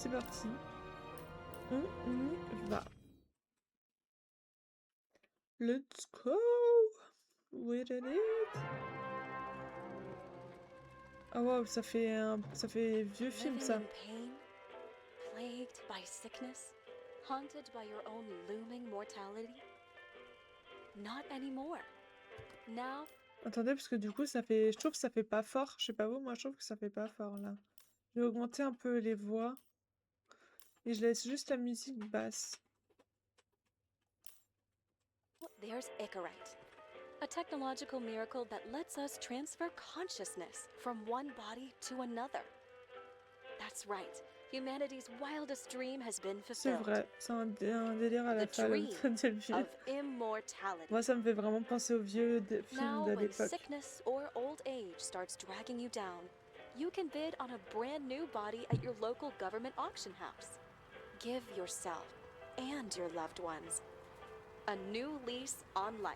C'est parti. On y va. Let's go. We did it. Ah wow, ça fait vieux film Living ça. in pain, plagued by sickness, haunted by your own looming mortality? Not anymore. Now, Attendez, parce que du coup, je trouve que ça fait pas fort. Je sais pas vous, moi je trouve que ça fait pas fort là. Je vais augmenter un peu les voix. Et je laisse juste la musique basse. there's Icarite, a technological miracle that lets us transfer consciousness from one body to another. That's right. Humanity's wildest dream has been C'est fulfilled. vrai, c'est un délire à la The fin dream dès le vieux. of immortality. Moi, ça me fait vraiment penser aux vieux films Now, de when l'époque. sickness or old age starts dragging you down, you can bid on a brand new body at your local government auction house. Give yourself and your loved ones a new lease on life.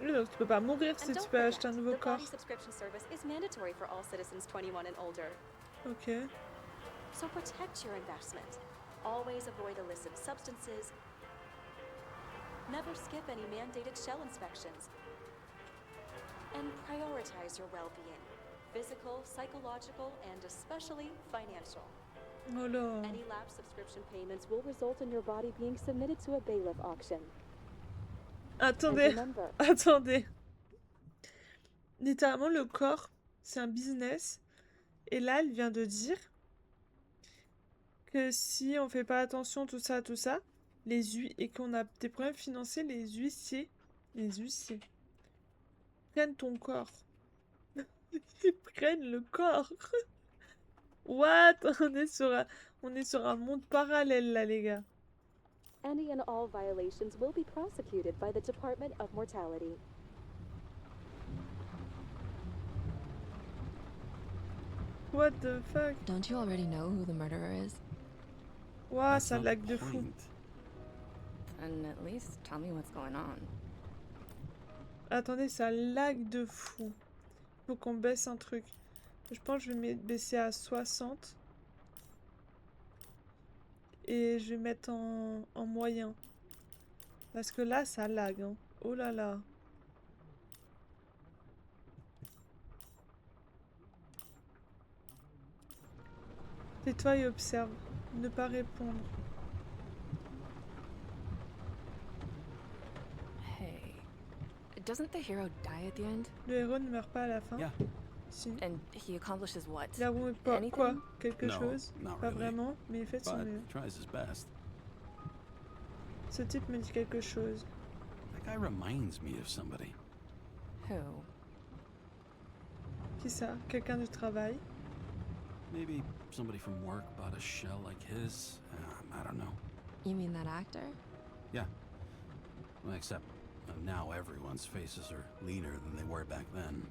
Oui, donc tu peux pas mourir si And tu don't peux forget, acheter un nouveau the corps. body subscription service is mandatory for all citizens 21 and older. Ok. So protect your investment. Always avoid illicit substances. Never skip any mandated shell inspections. And prioritize your well-being. Physical, psychological, and especially financial. Oh là. Any lapsed subscription payments will result in your body being submitted to a bailiff auction. Attendez, And remember, attendez. Littéralement, le corps, c'est un business. Et là, elle vient de dire que si on fait pas attention, tout ça, et qu'on a des problèmes financiers, les huissiers prennent ton corps. Ils prennent le corps. What? On est sur un monde parallèle là, les gars. any and all violations will be prosecuted by the Department of Mortality. What the fuck? Don't you already know who the murderer is? Ouah, That's ça not lag the de fou. point. And at least tell me what's going on. Attendez, ça lag de fou. Faut qu'on baisse un truc. Je pense que je vais baisser à 60. Et je vais mettre en moyen. Parce que là, ça lag, hein. Oh là là. Tais-toi et observe. Ne pas répondre. Hey, doesn't the hero die at the end? Le héros ne meurt pas à la fin. Yeah. Si. And he accomplishes what? Il avoue pas Anything? quoi? Quelque No, chose? not Pas really. vraiment, mais il fait de son But mieux. tries his best. Ce type me dit quelque chose. That guy reminds me of somebody. Who? Qui ça? Quelqu'un du travail? Maybe somebody from work bought a shell like his. I don't know. You mean that actor? Well, except now everyone's faces are leaner than they were back then.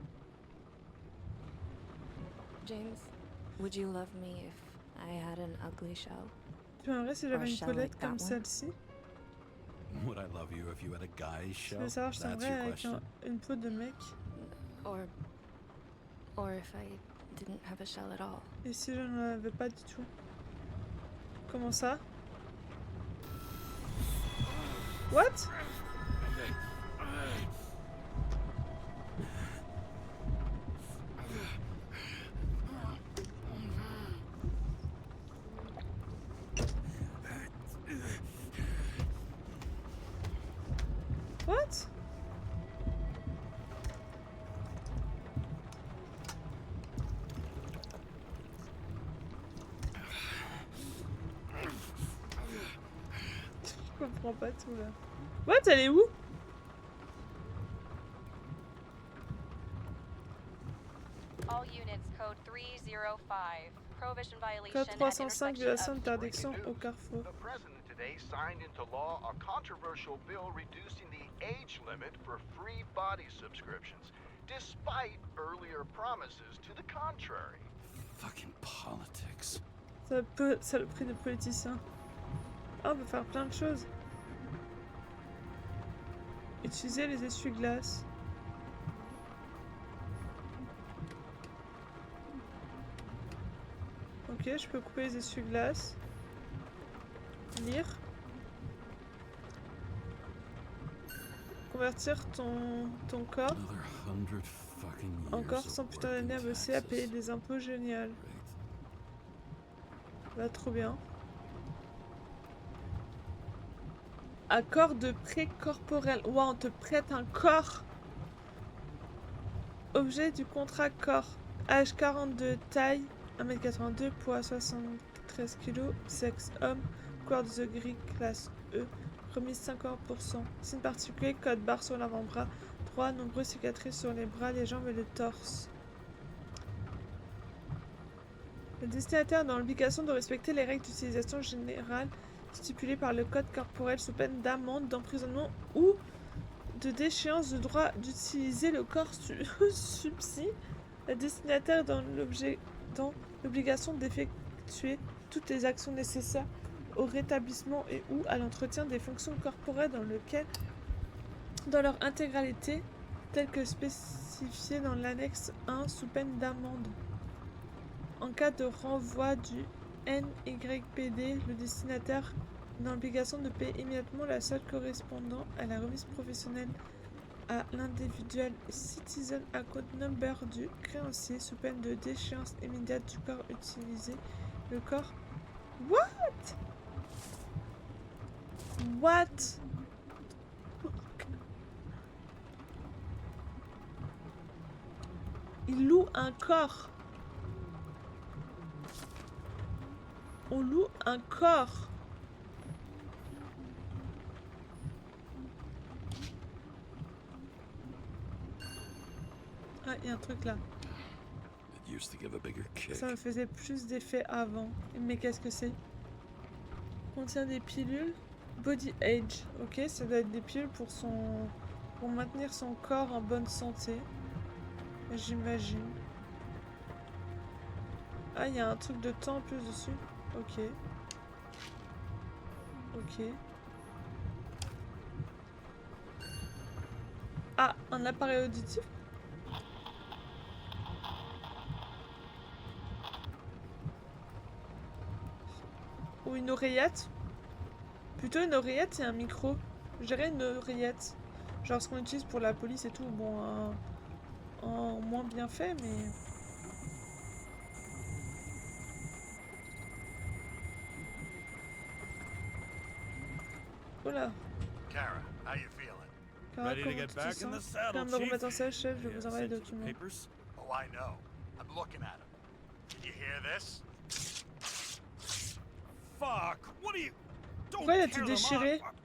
James, would you love me if I had an ugly shell? Tu m'aimerais si j'avais une shell toilette like that comme one? celle-ci? Would I love you if you had a guy's Je shell? veux savoir, je That's t'aimerais your avec question? une peau de mec. Or if I didn't have a shell at all? Et si je n'en avais pas du tout? Comment ça? What? What? Je comprends pas tout là. What? Elle est où? All units, code 305. Prohibition violation Code at 305, intersection violation of... d'interdiction au carrefour. The president today signed into law a controversial bill reducing the age limit for free body subscriptions, despite earlier promises to the contrary. Fucking politics. Saloperie de politicien. Ah, on peut faire plein de choses. Utiliser les essuie-glaces. Ok, Ok, je peux couper les essuie-glaces. Lire. Convertir ton corps. Another 100 fucking years Encore of 100 putain working d'années à bosser, à payer taxes. des impôts, génial. Great. Bah, trop bien. Accord de prêt corporel. Ouah, on te prête un corps. Objet du contrat corps. Âge 42, taille 1m82, poids 73 kg, sexe homme, couleur de The gris, classe E, remise 50%. Signe particulier, code barre sur l'avant-bras, 3 nombreuses cicatrices sur les bras, les jambes et le torse. Le destinataire est dans l'obligation de respecter les règles d'utilisation générale stipulées par le code corporel sous peine d'amende, d'emprisonnement ou de déchéance de droit d'utiliser le corps subsi. Le destinataire est dans l'obligation d'effectuer toutes les actions nécessaires au rétablissement et ou à l'entretien des fonctions corporelles dans leur intégralité, telles que spécifiées dans l'annexe 1 sous peine d'amende. En cas de renvoi du NYPD, le destinataire est dans l'obligation de payer immédiatement la somme correspondant à la remise professionnelle à l'individuel citizen account number du créancier sous peine de déchéance immédiate du corps utilisé. Le corps... What? What? Il loue un corps. On loue un corps. Ah, il y a un truc là. It used to give a bigger kick. Ça me faisait plus d'effet avant. Mais qu'est-ce que c'est? Contient des pilules. Body Age. Ok, ça doit être des pilules pour maintenir son corps en bonne santé. J'imagine. Ah, il y a un truc de temps en plus dessus. Ok. Ok. Ah, un appareil auditif. Ou une oreillette. Plutôt une oreillette et un micro. Je dirais une oreillette. Genre ce qu'on utilise pour la police et tout. Bon, en moins bien fait, mais... Oula. Kara, how you feeling? Cara, Ready to comment get tu te back in the sens? saddle, Viens me Chief. remettre en selle, chef. Je Any, vous envoie les sensitive documents. papers? Oh, I know. I'm looking at him. Did you hear this? Fuck! What are you? Don't Pourquoi il a tear tout them déchiré? up.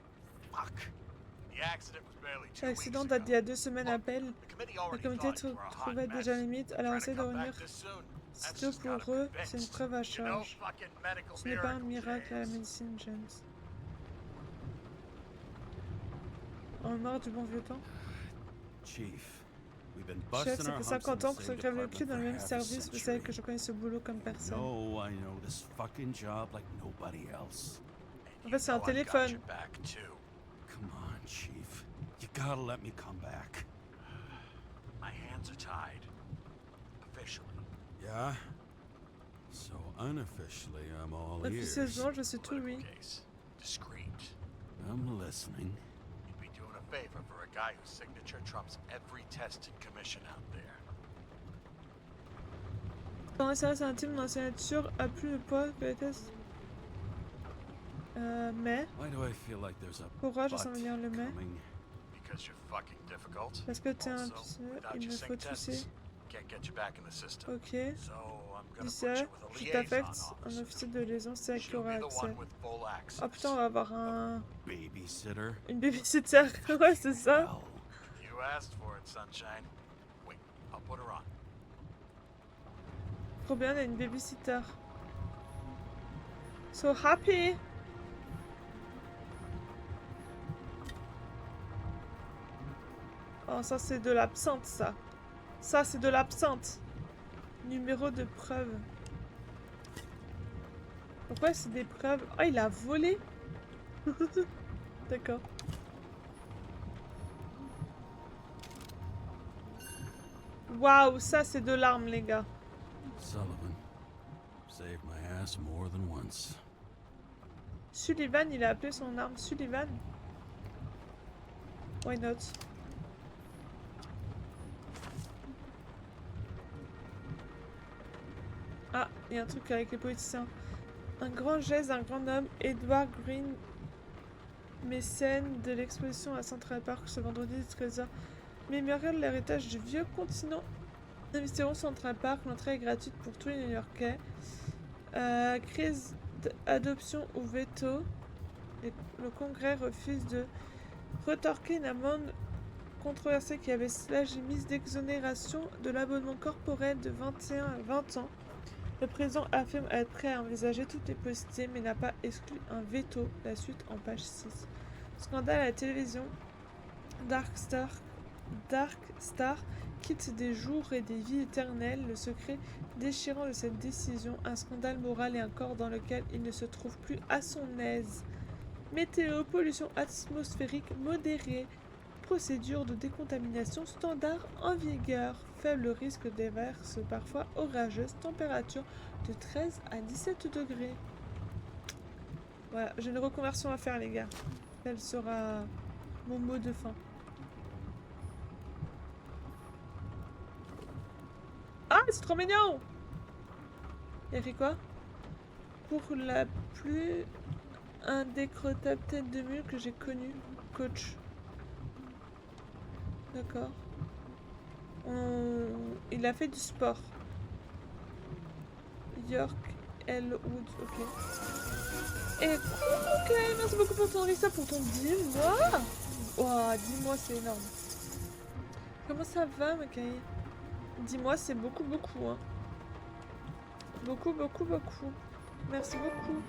Fuck. The accident was barely 2 L'accident weeks date ago. d'il y a 2 semaines à peine. The committee Le already comité thought you were a hot trouvait mess. déjà limite, alors Trying essaie to de come revenir back this soon? That's sitôt just got pour 'em eux, c'est une convinced. preuve à You know, charge. fucking medical Ce n'est pas un miracle, miracle à la James. médecine, James. En mémoire du bon vieux temps. Chief, we've been Chef, busting ça our fait humps in 50 ans the qu'on se same crève le cul department dans le for même half a service. Vous savez century. que je connais ce boulot comme personne. No, I know this fucking job like nobody else. En fait, c'est un You know I've got téléphone. your back, too. Come on, Chief. You gotta let me come back. My hands are tied. Officially. Yeah? So unofficially, I'm all ears. Officieusement, je suis tout Political oui. case. Discreet. I'm listening. You'd be doing a favor for a guy whose signature trumps every test and commission out there. Quand un service intime dans la signature a plus de poids que les tests. Mais, Why do I feel like there's a pourquoi je butt sens venir le mais? coming? Because you're fucking difficult. Parce que t'es un Also, pisseux, without il your me sync faut tests, tousser. can't get you back in the system. Ok. So I'm gonna D'ici put là, you with a je liaison t'affecte un officer. officier de liaison, c'est qui She'll aura be the accès. one with full access. Oh putain, on va avoir un... Babysitter? une babysitter. Ouais, c'est ça. Hell. You asked for it, sunshine. Wait, I'll put her on. Trop bien, on a une babysitter. So happy. Oh, ça c'est de l'absinthe, ça. Ça c'est de l'absinthe. Numéro de preuve. Pourquoi c'est des preuves? Oh, il a volé. D'accord. Waouh, ça c'est de l'arme, les gars. Sullivan. Saved my pass more than once. Sullivan, il a appelé son arme Sullivan. Why not? Ah, il y a un truc avec les politiciens. Un grand geste d'un grand homme, Edward Green, mécène de l'exposition à Central Park ce vendredi 13h. Mémorial de l'héritage du vieux continent. Investirons Central Park, l'entrée est gratuite pour tous les New-Yorkais. Crise d'adoption ou veto. Le Congrès refuse de retorquer une amende controversée qui avait la mise d'exonération de l'abonnement corporel de 21 à 20 ans. Le président affirme être prêt à envisager toutes les possibilités, mais n'a pas exclu un veto. La suite en page 6. Scandale à la télévision. Dark Star quitte des jours et des vies éternelles. Le secret déchirant de cette décision, un scandale moral et un corps dans lequel il ne se trouve plus à son aise. Météo, pollution atmosphérique modérée, procédure de décontamination standard en vigueur, faible risque d'averses parfois orageuses, température de 13 à 17 degrés. Voilà, j'ai une reconversion à faire les gars. Elle sera mon mot de fin. Ah, c'est trop mignon! Il y a écrit quoi? Pour la plus indécrottable tête de mule que j'ai connue, coach. D'accord. Il a fait du sport. York L. Wood, ok. Et ok, merci beaucoup pour ton rissa, pour ton 10 mois. Wow, 10 mois, c'est énorme. Comment ça va, Makai? 10 mois, c'est beaucoup, beaucoup, hein. Beaucoup, beaucoup, beaucoup. Merci beaucoup.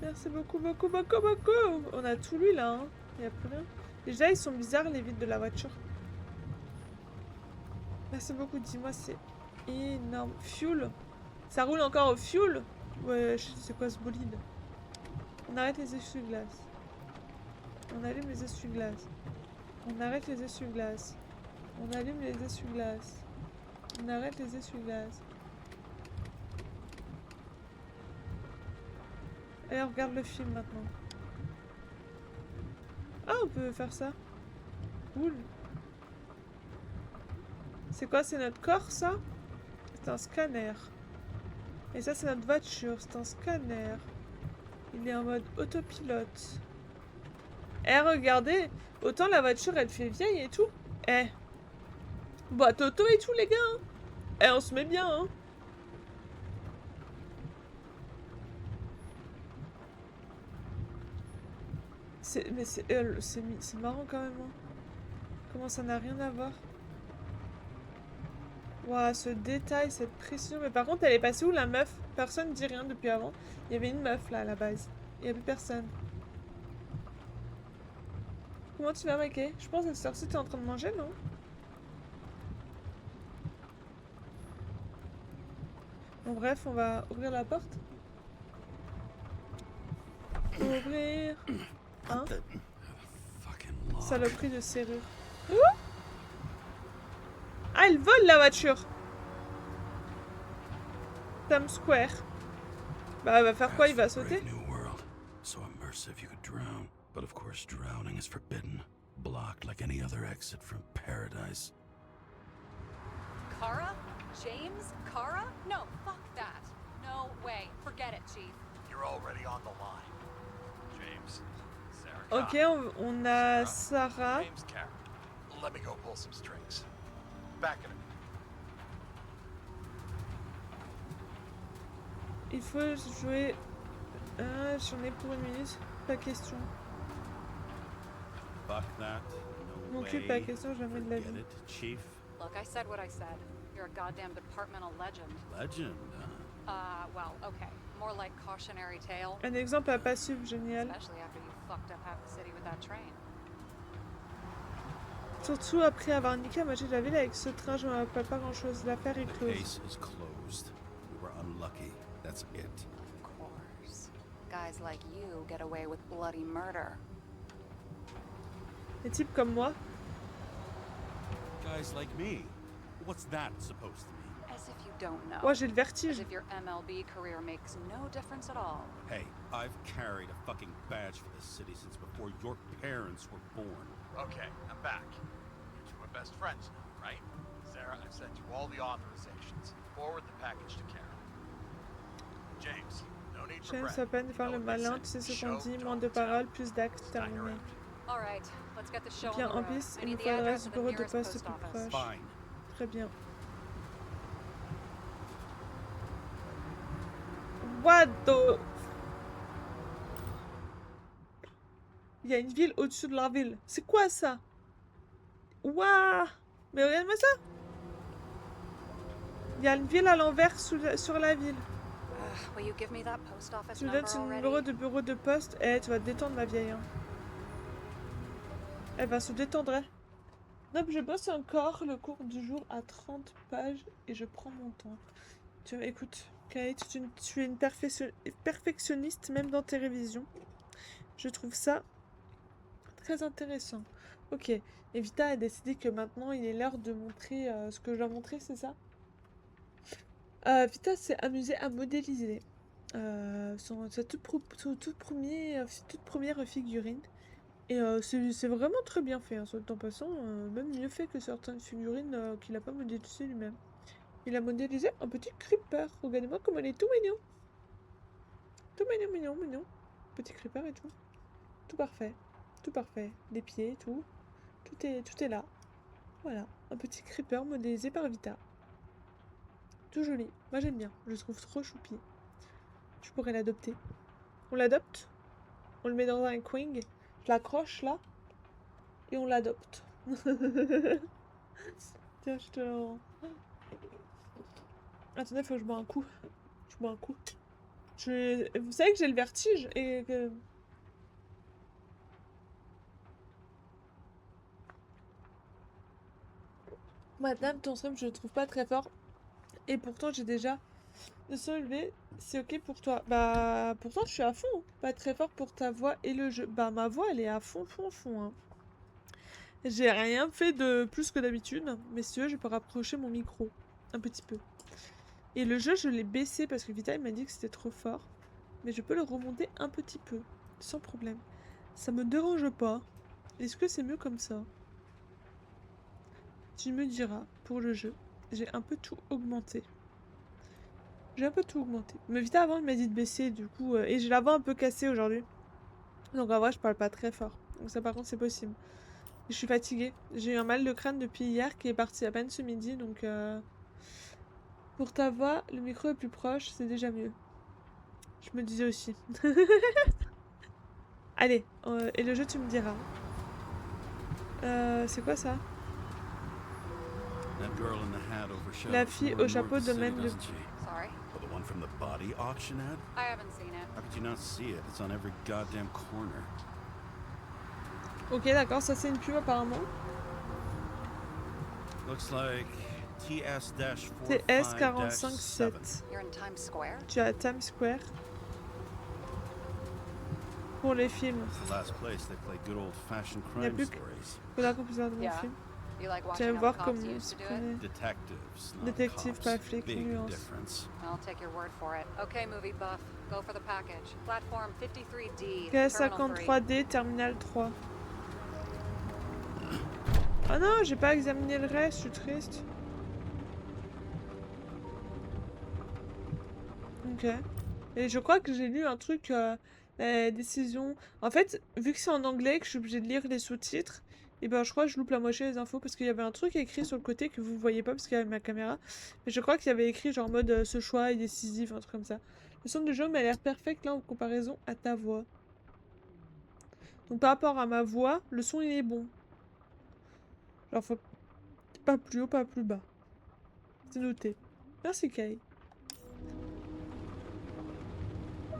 Merci beaucoup, beaucoup, beaucoup, beaucoup. On a tout lu, là, hein. Il n'y a plus rien. Déjà, ils sont bizarres, les vitres de la voiture. Merci beaucoup, 10 mois, c'est énorme. Fuel. Ça roule encore au fuel? Ouais, c'est quoi ce bolide? On arrête les essuie-glaces. On allume les essuie-glaces. On arrête les essuie-glaces. On allume les essuie-glaces. On arrête les essuie-glaces. Allez, on regarde le film maintenant. Ah, on peut faire ça. Cool. C'est quoi? C'est notre corps, ça? C'est un scanner. Et ça, c'est notre voiture. C'est un scanner. Il est en mode autopilote. Eh, regardez. Autant la voiture, elle fait vieille et tout. Eh. Boîte auto et tout, les gars. Hein. Eh, on se met bien, hein. Mais c'est marrant quand même. Hein. Comment ça n'a rien à voir? Waouh, ce détail, cette précision. Mais par contre, elle est passée où la meuf? Personne ne dit rien depuis avant. Il y avait une meuf là à la base. Il n'y a plus personne. Comment tu vas, Mickey? Je pense que cette heure-ci, t'es en train de manger, non? Bon, bref, on va ouvrir la porte. Ouvrir. Hein? Saloperie de serrure. Ouh! Ah, elle vole la voiture! Times Square. Bah, elle va faire quoi? Il va sauter? So immersive you could drown, but of course drowning is forbidden. Blocked like any other exit from paradise. Kara? James? Kara? No, fuck that. No way. Forget it, Chief. You're already on the line. James, Sarah. Ok, on a Sarah. James Karen. Let me go pull some strings. Back in a minute. Il faut jouer... Ah, j'en ai pour une minute. Pas question. Fuck that. No M'occupe way. pas question, jamais de la Forget vie. it, Chief. Look, I said what I said. You're a goddamn departmental legend. Legend, Well, okay. More like cautionary tale. Un exemple à pas suivre, génial. Especially after you fucked up half the city with that train. Surtout après avoir niqué la moitié de la ville avec ce train, je me rappelle pas grand chose. L'affaire est The close. case is closed. We were unlucky. That's it. Of course. Guys like you get away with bloody murder. Les types comme moi. Guys like me. What's that supposed to mean? As if you don't know. Moi, j'ai le As vertige. if your MLB career makes no difference at all. Hey, I've carried a fucking badge for this city since before your parents were born. Okay, I'm back. You two are best friends now, right? Sarah, I've sent you all the authorizations. Forward the package to Karen. James, no need for James Brad. à peine de faire le You know what they malin, say, tu sais ce show, qu'on dit, moins don't de tell. paroles, plus d'actes, Stein terminé. around. All right, let's get the show Bien, on the en road. plus, I il need nous the faut l'adresse address du of the bureau de nearest poste post le plus office. proche. Fine. Très bien. What the... Il y a une ville au-dessus de la ville. C'est quoi ça? Waouh! Mais regarde-moi ça! Il y a une ville à l'envers sur la ville. Will you give me that post office Tu me number donnes son already? bureau de poste. Eh, tu vas te détendre, ma vieille. Hein. Elle va se détendre. Hein. Donc, je bosse encore le cours du jour à 30 pages et je prends mon temps. Écoute, Kate, tu es une perfectionniste même dans tes révisions. Je trouve ça très intéressant. Ok, et Vita a décidé que maintenant il est l'heure de montrer ce que je dois montrer, c'est ça? Vita s'est amusée à modéliser sa toute première figurine. Et c'est vraiment très bien fait, hein, soit dit en passant, même mieux fait que certaines figurines qu'il n'a pas modélisées lui-même. Il a modélisé un petit creeper. Regardez-moi comme elle est tout mignon. Tout mignon, mignon, mignon. Petit creeper et tout. Tout parfait. Tout parfait. Les pieds, tout. Tout est là. Voilà. Un petit creeper modélisé par Vita. Tout joli. Moi j'aime bien. Je le trouve trop choupi. Je pourrais l'adopter. On l'adopte. On le met dans un queen. Je l'accroche là. Et on l'adopte. Tiens, je te le rends. Attendez, faut que je bois un coup. Je bois un coup. Vous savez que j'ai le vertige et que... Madame, ton stream, je le trouve pas très fort. Et pourtant, j'ai déjà... Le son élevé, c'est ok pour toi. Bah, pourtant, je suis à fond. Pas très fort pour ta voix et le jeu. Bah, ma voix, elle est à fond, fond, fond. Hein. J'ai rien fait de plus que d'habitude. Mais si tu veux, je peux rapprocher mon micro. Un petit peu. Et le jeu, je l'ai baissé parce que Vita, il m'a dit que c'était trop fort. Mais je peux le remonter un petit peu. Sans problème. Ça me dérange pas. Est-ce que c'est mieux comme ça? Tu me diras, pour le jeu, j'ai un peu tout augmenté. J'ai un peu tout augmenté. Mais Vita, avant, il m'a dit de baisser, du coup... et j'ai la voix un peu cassée aujourd'hui. Donc en vrai, je parle pas très fort. Donc ça, par contre, c'est possible. Et je suis fatiguée. J'ai eu un mal de crâne depuis hier qui est parti à peine ce midi, donc... Pour ta voix, le micro est plus proche, c'est déjà mieux. Je me disais aussi. Allez, et le jeu, tu me diras. C'est quoi ça? La fille au chapeau demande de... Sorry, The one from the body auction ad? I haven't seen it. How could you not see it? It's on every goddamn corner. Ok, d'accord, ça c'est une pub apparemment. Looks like TS457. You're in Times Square? Tu es à Times Square. Pour les films. It's the last place they play good old-fashioned Il n'y a crime plus stories. que la composition de mon Yeah. film. You like Tu watching vas how voir the cops comment used se to do it? prenait. Detectives, not Détective, cops. pas flic, Big nuance. difference. I'll take your word for it. Okay, movie buff. Go for the package. Platform 53D. Terminal 3. KS53D, Terminal 3. Ah non, j'ai pas examiné le reste, je suis triste. Ok. Et je crois que j'ai lu un truc, la décision... En fait, vu que c'est en anglais, que je suis obligée de lire les sous-titres, et ben je crois que je loupe la moitié des infos, parce qu'il y avait un truc écrit sur le côté que vous voyez pas, parce qu'il y avait ma caméra. Mais je crois qu'il y avait écrit genre en mode ce choix est décisif, un truc comme ça. Le son du jeu m'a l'air perfect là en comparaison à ta voix. Donc par rapport à ma voix, le son il est bon. Genre faut pas plus haut, pas plus bas. C'est noté. Merci Kai.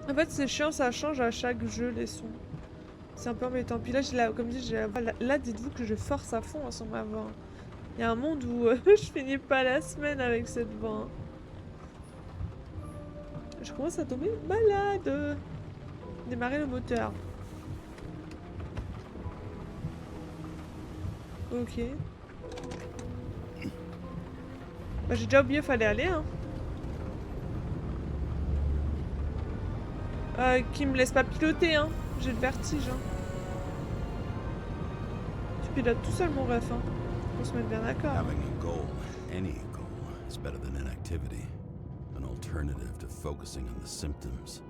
En fait c'est chiant, ça change à chaque jeu les sons. C'est un peu embêtant. Puis là, comme dit, là dites-vous que je force à fond sans ma voix. Il y a un monde où je finis pas la semaine avec cette voix. Je commence à tomber malade. Démarrer le moteur. Ok. Bah, j'ai déjà oublié, fallait aller, hein. Qui me laisse pas piloter, hein. J'ai le vertige, hein. Tu pilotes tout seul, mon ref, hein. Faut se mettre bien d'accord. Having a goal, any goal, is better than inactivity. An alternative to focusing on the symptoms.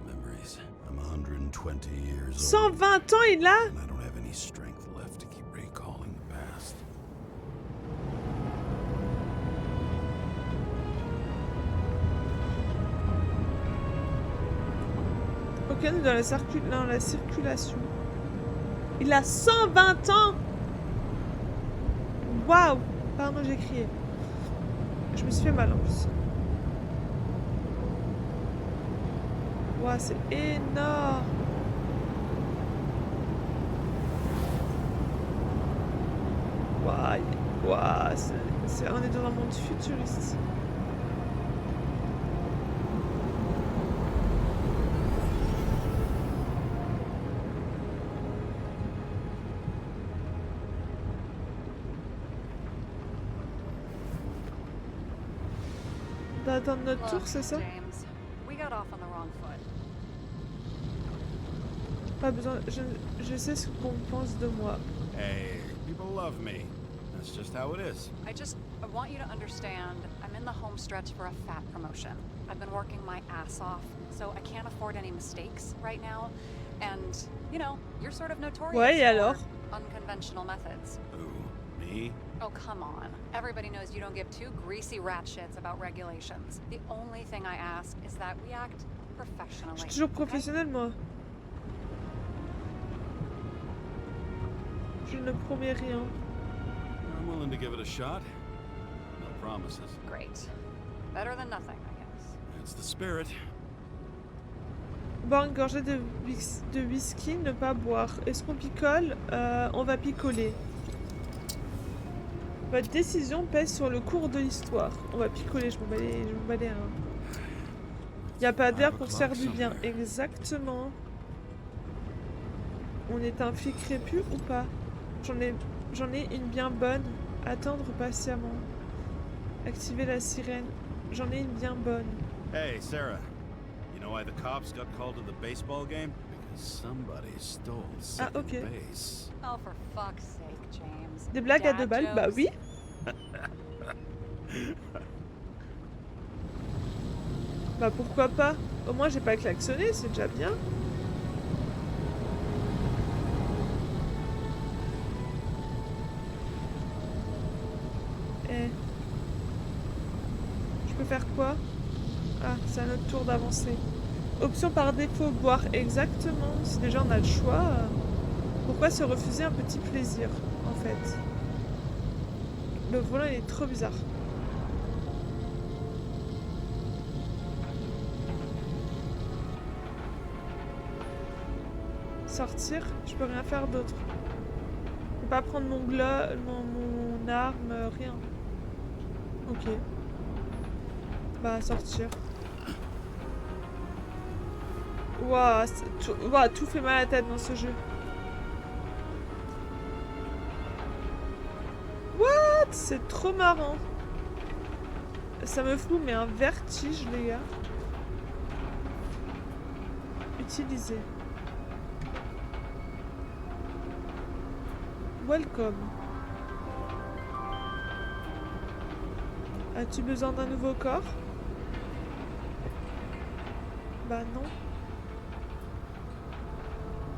The memories. I'm 120 years old. 120 ans, il a? And I don't have any strength left to keep recalling the past. Ok, on est dans la circulation. Il a 120 ans! Waouh! Pardon, j'ai crié. Je me suis fait mal en plus. Waouh, c'est énorme! Waouh! Waouh! On est dans un monde futuriste. On doit attendre notre tour, c'est ça? James, we got off on the wrong foot. Pas besoin. Je sais ce qu'on pense de moi. Hey, people love me. That's just how it is. I want you to understand, I'm in the home stretch for a fat promotion. I've been working my ass off, so I can't afford any mistakes right now. And, you know, you're sort of notorious Ouais, et alors? for unconventional methods. Who? Me? Oh, come on. Everybody knows you don't give two greasy rat shits about regulations. The only thing I ask is that we act professionally. Je suis toujours okay? professionnel, moi. Je ne promets rien. I'm willing to give it a shot. No promises. Great. Better than nothing, I guess. It's the spirit. Boire une gorgée de whisky, ne pas boire. Est-ce qu'on picole? On va picoler. Votre décision pèse sur le cours de l'histoire. On va picoler, je m'en bats les reins. Y a pas d'air pour se faire du bien. Exactement. On est un flic répu ou pas? J'en ai une bien bonne. Attendre patiemment. Activer la sirène. J'en ai une bien bonne. Hey, Sarah. You know why the cops got called to the baseball game? Because somebody stole second ok. base. Oh, for fuck's sake, James. Des blagues à 2 Dad balles? Bah jokes? oui. Bah pourquoi pas? Au moins j'ai pas klaxonné, c'est déjà bien. Eh. Je peux faire quoi? Ah, c'est à notre tour d'avancer. Option par défaut, boire exactement. Si déjà on a le choix, pourquoi se refuser un petit plaisir, en fait? Le volant il est trop bizarre. Sortir, je peux rien faire d'autre. Je peux pas prendre mon mon arme, rien. Ok. Bah sortir. Ouah, tout fait mal à la tête dans ce jeu. What? C'est trop marrant. Ça me fout mais un vertige, les gars. Utiliser. Welcome. As-tu besoin d'un nouveau corps? Bah non.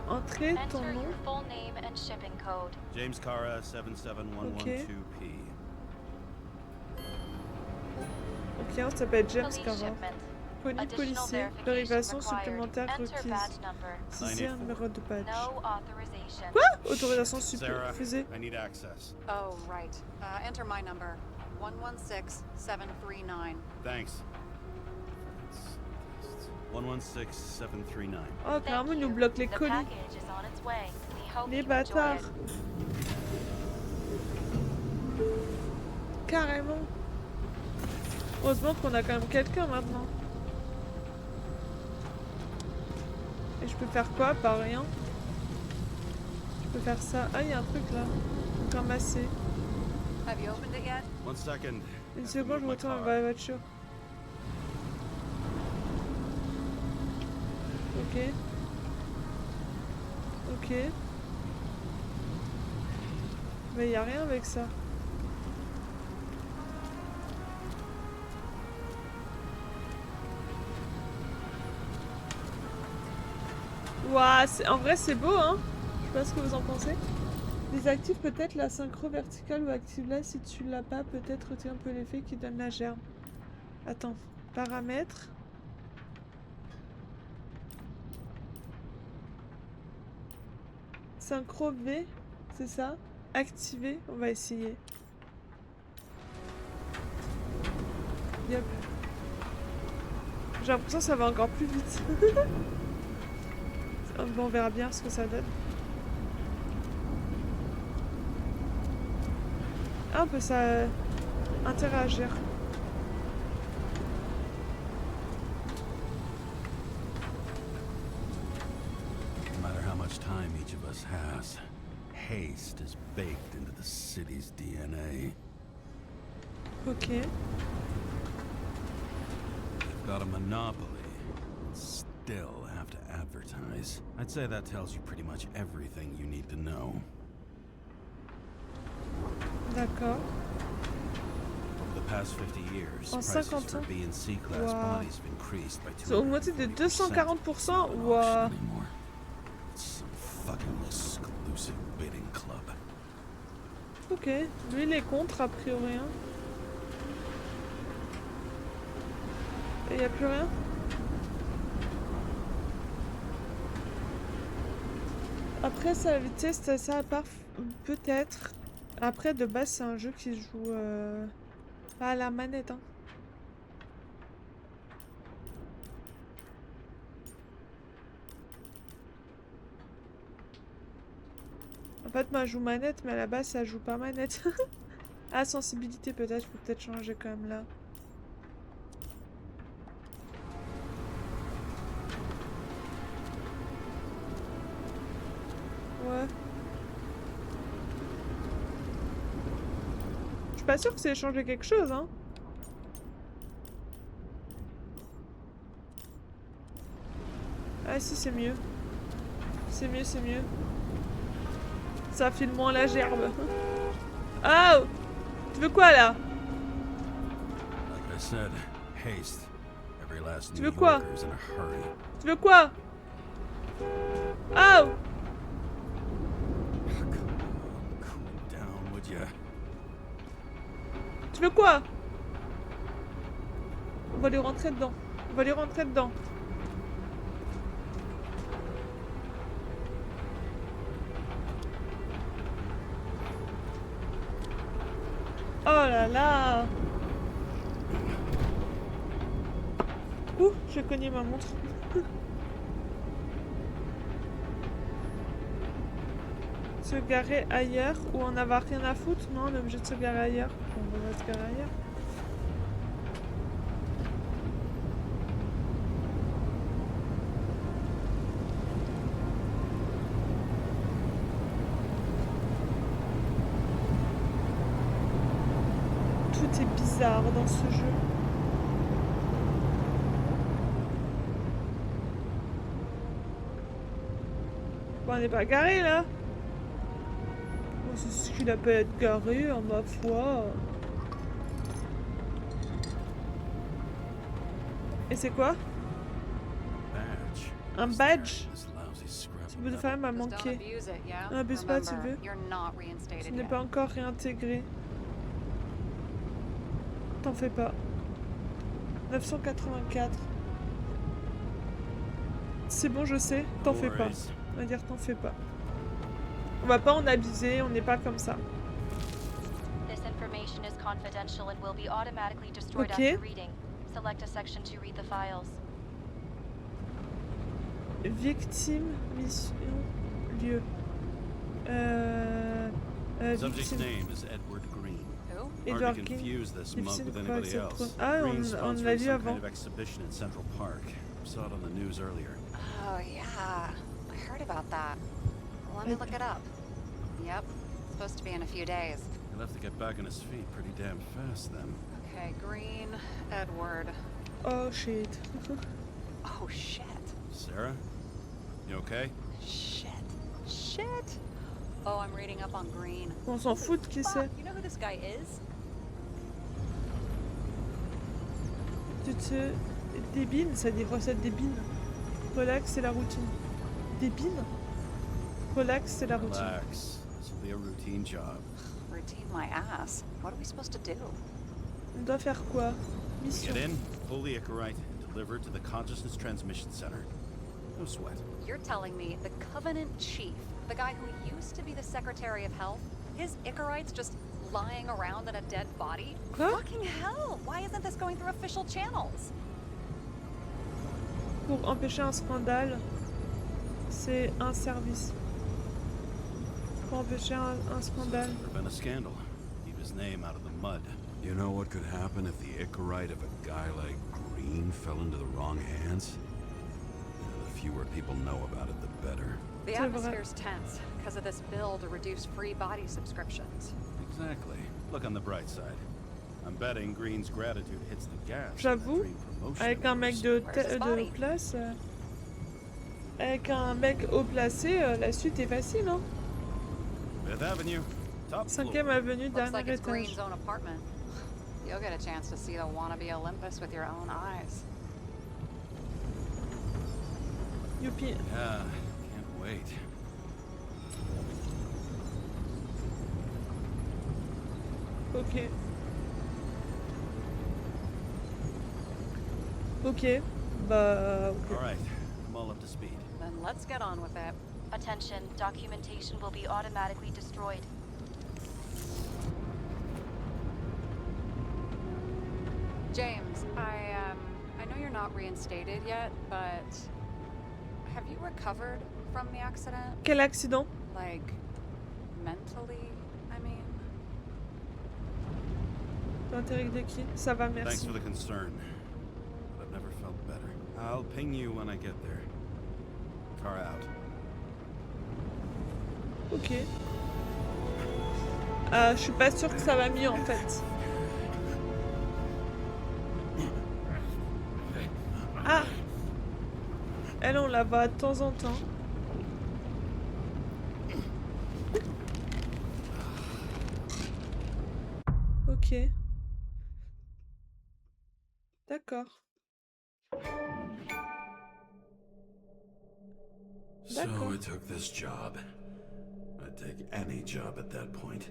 Entrer ton Enter nom. your full name and shipping code. James Cara, 77112P. Ok, on s'appelle James Police Cara. shipment. Police Additional policier. verification Vérification required. supplémentaire Enter requise. badge number. Saisir un numéro de badge. No authorization. Quoi? Autorisation Sarah, refusée. I need access. Oh, right. Enter my number. 116739. Thanks. 116739. Oh, Thank carrément, ils nous you. bloquent les The colis. package is on its way. We hope Les you enjoy bâtards. it. Carrément. Heureusement qu'on a quand même quelqu'un maintenant. Et je peux faire quoi? Pas rien. Je peux faire ça. Ah, il y a un truc là. Donc ramasser. Have you opened it yet? 1 second. Une Have to seconde, move je my retourne car. vers la voiture. Ok. Ok. Mais y a rien avec ça. Ouah, en vrai c'est beau hein. Je sais pas ce que vous en pensez. Désactive peut-être la synchro verticale ou active-la si tu l'as pas. Peut-être retire un peu l'effet qui donne la gerbe. Attends. Paramètres. Synchro V, c'est ça? Activer, on va essayer. Yep. J'ai l'impression que ça va encore plus vite. Bon, on verra bien ce que ça donne. Ah, on peut ça interagir. No matter how much time each of us has, haste is baked into the city's DNA. Ok. They've got a monopoly, and still have to advertise. I'd say that tells you pretty much everything you need to know. D'accord. Over the past 50 years, En prices 50 for ans. B and C class Wow. bodies have increased by C'est augmenté de 240%. Wow. It's some fucking exclusive bidding club. Ok. Lui, il est contre, a priori. Hein. Et y a plus rien? Après, ça, la vitesse, ça à part, peut-être. Après, de base, c'est un jeu qui se joue pas à la manette. Hein. En fait, moi, je joue manette, mais à la base, ça joue pas manette. Ah, sensibilité, peut-être. Je peux peut-être changer quand même là. Ouais. Je suis pas sûre que c'est changer quelque chose, hein. Ah si, c'est mieux. C'est mieux, c'est mieux. Ça file moins la gerbe. Oh! Tu veux quoi, là? Like I said, haste. Every last Tu New veux quoi? Yorker's in a hurry. Tu veux quoi? Oh! Come on, cool down, would ya? Tu veux quoi? On va lui rentrer dedans. On va lui rentrer dedans. Oh là là! Ouh, j'ai cogné ma montre. Se garer ailleurs ou en avoir rien à foutre? Non, on est obligé de se garer ailleurs. Bon, on va se garer ailleurs. Tout est bizarre dans ce jeu. Bon, on n'est pas garé là. Bon, c'est ce qu'il a pas être garé, en ma foi. Et c'est quoi? Badge. Un badge? This lousy scrap Ce of bout de metal. femme m'a Just don't manqué. abuse it, yeah? N'abuse pas, tu Remember, veux. you're not Ce reinstated n'est yet. pas encore réintégré. T'en fais pas. 984. C'est bon, je sais. T'en fais pas. Worries. On va dire t'en fais pas. On va pas en abuser, on n'est pas comme ça. This information is confidential and will be automatically destroyed Okay. after reading. Select a section to read the files. Victime, mission, lieu. Subject's Victime. name is Edward Green. Who? Hard Edward to Green. confuse this Difficile mug de with croire anybody cette else. pro- Ah, Green's on l'a sponsoring vu some avant. kind of exhibition in Central Park. Saw it on the news earlier. Oh, yeah. I heard about that. Let me look it up. Yep. Supposed to be in a few days. He'll have to get back on his feet pretty damn fast then. Okay, Green, Edward. Oh shit. Oh, shit. Sarah? You okay? Shit. Shit. Oh, I'm reading up on Green. On s'en fout de qui c'est. You know who this guy is? Tu te... Débine, ça dit recette débine. Relax, c'est la routine. Débine? Relax, c'est la routine. Relax. This will be a routine job. Routine my ass. What are we supposed to do? On doit faire quoi? Mission. Get in, pull the Icarite, and deliver it to the Consciousness Transmission Center. No sweat. You're telling me the Covenant Chief, the guy who used to be the Secretary of Health, his Icarite's just lying around in a dead body? Quoi? Fucking hell! Why isn't this going through official channels? Pour empêcher un scandale, c'est un service. Pour empêcher un scandale. Prevent a scandal. Keep his name out of the mud. You know what could happen if the Icarite of a guy like Green fell into the wrong hands? The fewer people know about it, the better. The C'est vrai. atmosphere's tense because of this bill to reduce free body subscriptions. Exactly. Look on the bright side. I'm betting Green's gratitude hits the gas. J'avoue, avec un mec de body? place, avec un mec haut placé, la suite est facile, hein. Fifth Avenue, top 5e floor. avenue, Looks dernier like it's étage. Green's own apartment. You'll get a chance to see the wannabe Olympus with your own eyes. Youpi. Yeah, can't wait. Ok. Ok. Bah, ok. All right, I'm all up to speed. Then let's get on with it. Attention, documentation will be automatically destroyed. James, I know you're not reinstated yet, but have you recovered from the accident? Quel accident? Like, mentally, I mean? L'intérêt de qui? Ça va, Thanks merci. for the concern. But I've never felt better. I'll ping you when I get there. Kara out. Ok. Je suis pas sûre que ça va mieux en fait. Ah! Elle, on la voit de temps en temps. Ok. D'accord. So D'accord. I took this job. I'd take any job at that point,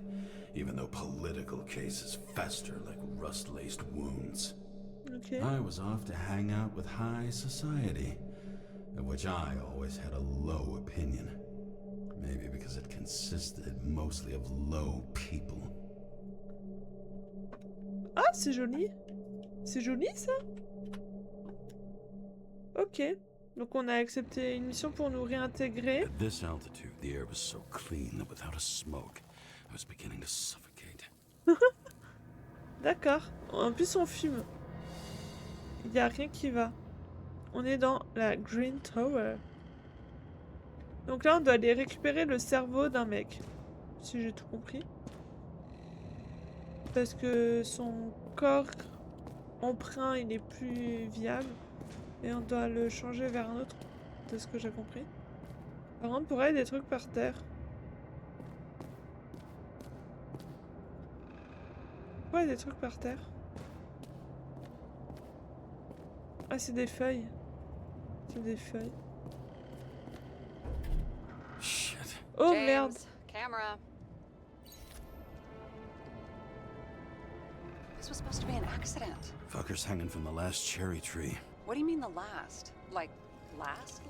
even though political cases fester like rust-laced wounds. Ok. I was off to hang out with high society, of which I always had a low opinion. Maybe because it consisted mostly of low people. Ah, c'est joli. C'est joli ça? Ok. Donc on a accepté une mission pour nous réintégrer. At this altitude, the air was so clean that without a smoke, I was beginning to suffocate. D'accord. En plus on fume. Il n'y a rien qui va. On est dans la Green Tower. Donc là on doit aller récupérer le cerveau d'un mec. Si j'ai tout compris. Parce que son corps emprunt il est plus viable. Et on doit le changer vers un autre. De ce que j'ai compris. Par contre pour elle, il y a des trucs par terre. Pourquoi il y a des trucs par terre? Ah, c'est des feuilles. C'est des feuilles. Shit. Oh James, merde! camera. This was supposed to be an accident. Fuckers hanging from the last cherry tree. What do you mean the last? Like, last?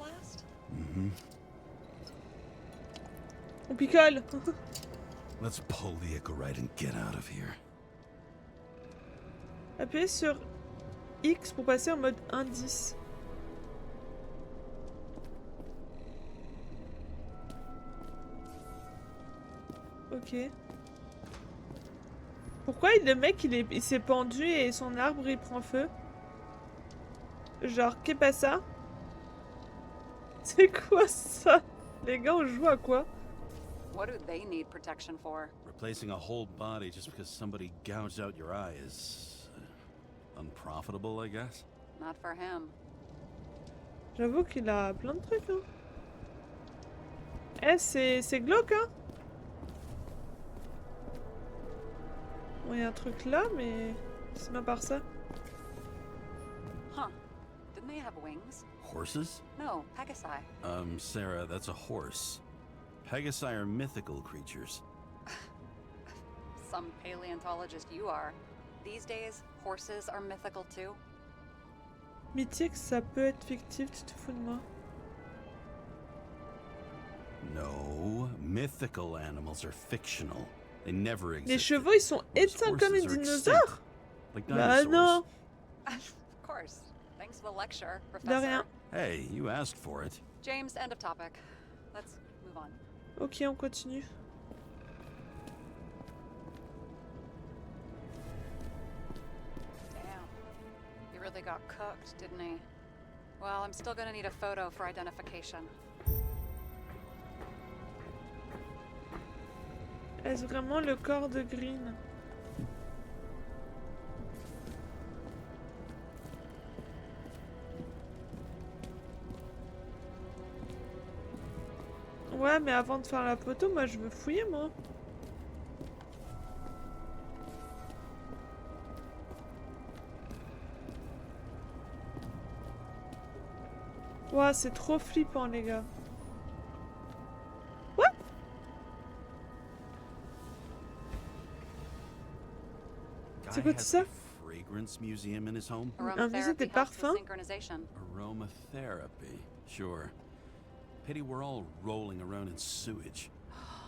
Mm-hmm. On picole! Let's pull the Icarite and get out of here. Appuyez sur X pour passer en mode indice. Ok. Pourquoi le mec il s'est pendu et son arbre il prend feu? Genre, qu'est pas ça? C'est quoi ça? Les gars, on joue à quoi? What do they need protection for? Replacing a whole body just because somebody gouged out your eye is unprofitable, I guess. Not for him. J'avoue qu'il a plein de trucs, hein. Eh, c'est glauque, hein? Bon, y a un truc là, mais c'est même par ça. Huh. Didn't they have wings? Horses? No, Pegasi. Sarah, that's a horse. Pegasi are mythical creatures. Some paleontologist you are. These days, horses are mythical too. Mythique, ça peut être fictif, tu te fous de moi. No, mythical animals are fictional. They never Les existed. chevaux, ils sont Whereas éteints comme les horses are dinosaures? extinct, like Bah dinosaurs. non! Of course. Thanks for the lecture, De Professor. rien. Hey, you asked for it. James, end of topic. Let's move on. Ok, on continue. Damn. He really got cooked, didn't he? Well, I'm still gonna need a photo for identification. Est-ce vraiment le corps de Green? Ouais, mais avant de faire la photo, moi je veux fouiller, moi. Ouais, c'est trop flippant, les gars. What? C'est quoi Guy tout has ça? a fragrance museum in his home. Un musée des Aromatherapy helps with parfums? synchronization. Aromatherapy. Sure. Pity we're all rolling around in sewage.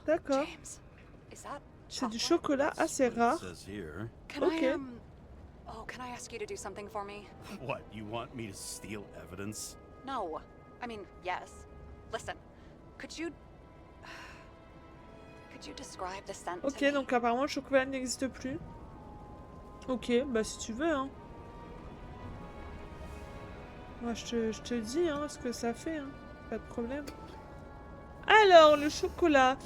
D'accord. James, is that C'est du chocolate? chocolat assez What it rare. says here. Can Okay. I Oh, can I ask you to do something for me? What, you want me to steal evidence? No. I mean, yes. Listen. Could you describe the scent Ok, to me? donc apparemment le chocolat n'existe plus. Ok, bah si tu veux, hein. Moi je te dis, hein, ce que ça fait, hein. Pas de problème. Alors, le chocolat.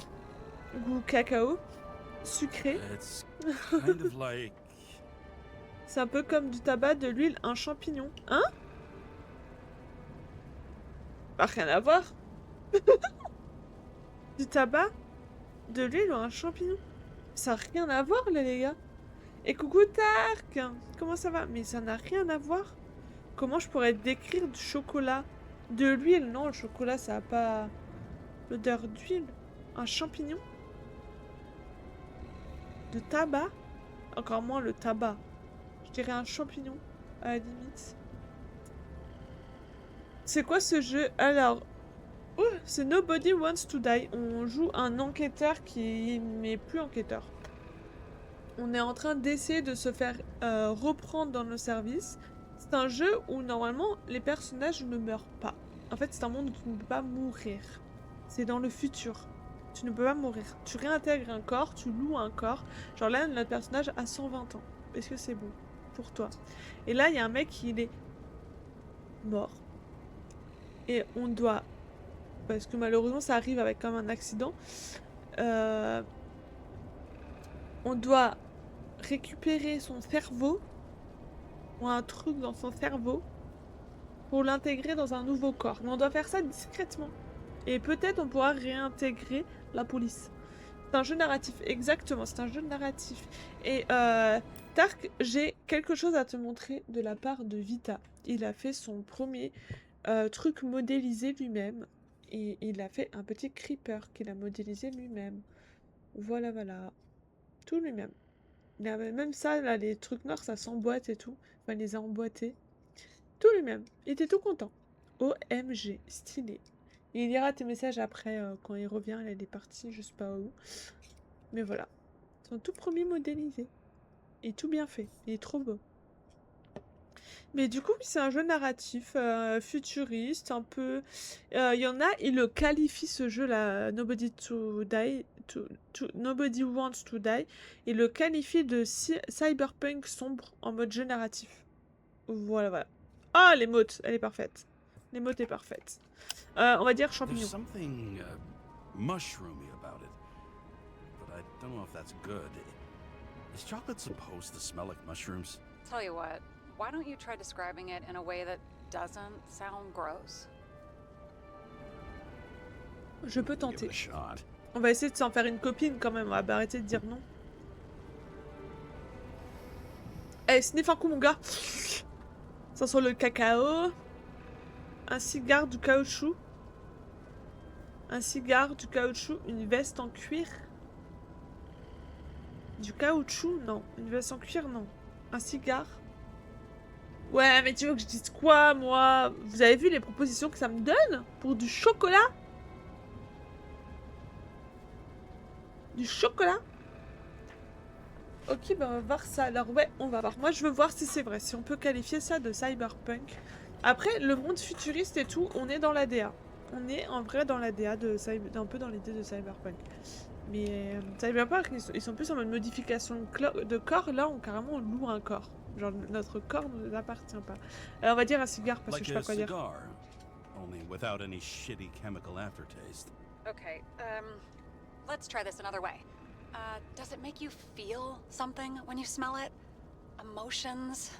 Goût cacao. Sucré. It's kind of like... C'est un peu comme du tabac, de l'huile, un champignon. Hein? Bah, rien à voir. Du tabac, de l'huile ou un champignon. Ça n'a rien à voir, là, les gars. Et coucou, Tark! Comment ça va? Mais ça n'a rien à voir. Comment je pourrais décrire du chocolat? De l'huile? Non, le chocolat, ça n'a pas l'odeur d'huile. Un champignon? De tabac? Encore moins le tabac. Je dirais un champignon, à la limite. C'est quoi ce jeu? Alors, oh, c'est Nobody Wants to Die. On joue un enquêteur qui n'est plus enquêteur. On est en train d'essayer de se faire reprendre dans nos services. C'est un jeu où normalement les personnages ne meurent pas. En fait, c'est un monde où tu ne peux pas mourir. C'est dans le futur. Tu ne peux pas mourir. Tu réintègres un corps, tu loues un corps. Genre là, notre personnage a 120 ans. Est-ce que c'est bon pour toi? Et là, il y a un mec, il est mort. Et on doit... Parce que malheureusement, ça arrive avec comme un accident. On doit récupérer son cerveau. Ou un truc dans son cerveau. Pour l'intégrer dans un nouveau corps. Mais on doit faire ça discrètement. Et peut-être on pourra réintégrer la police. C'est un jeu narratif, exactement, c'est un jeu narratif. Et Tark, j'ai quelque chose à te montrer de la part de Vita. Il a fait son premier truc modélisé lui-même. Et il a fait un petit creeper qu'il a modélisé lui-même. Voilà, voilà. Tout lui-même. Il avait même ça, là, les trucs noirs, ça s'emboîte et tout. Enfin, il les a emboîtés. Tout lui-même. Il était tout content. OMG, stylé. Il lira tes messages après, quand il revient, il est parti, je sais pas où. Mais voilà. Son tout premier modélisé. Et tout bien fait. Il est trop beau. Mais du coup, c'est un jeu narratif, futuriste, un peu... Il y en a, ils le qualifient ce jeu-là, Nobody Wants to Die. Il le qualifie de cyberpunk sombre en mode jeu narratif. Voilà, voilà. Ah, l'émote, elle est parfaite. L'émote est parfaite. On va dire champignon. There's something mushroomy about it, but I don't know if that's good. Is chocolate supposed to smell like mushrooms? Tell you what, why don't you try describing it in a way that doesn't sound gross? Je peux Give it tenter. a shot. On va essayer de s'en faire une copine quand même. On va arrêter de dire non. Eh, sniff un coup, mon gars. Ça sent le cacao. Un cigare, du caoutchouc. Un cigare, du caoutchouc. Une veste en cuir. Du caoutchouc? Non. Une veste en cuir? Non. Un cigare? Ouais, mais tu veux que je dise quoi, moi? Vous avez vu les propositions que ça me donne? Pour du chocolat? Du chocolat? Ok, ben on va voir ça. Alors ouais, on va voir. Moi, je veux voir si c'est vrai. Si on peut qualifier ça de cyberpunk. Après, le monde futuriste et tout, on est dans la DA. On est en vrai dans la DA de un peu dans l'idée de cyberpunk. Mais cyberpunk, ils sont plus en mode modification de corps. Là, carrément, on loue un corps. Genre, notre corps ne nous appartient pas. Alors, on va dire un cigare parce que Like je sais a pas quoi dire. cigar, only without any shitty chemical aftertaste. Okay, let's try this another way. Does it make you feel something when you smell it? Emotions?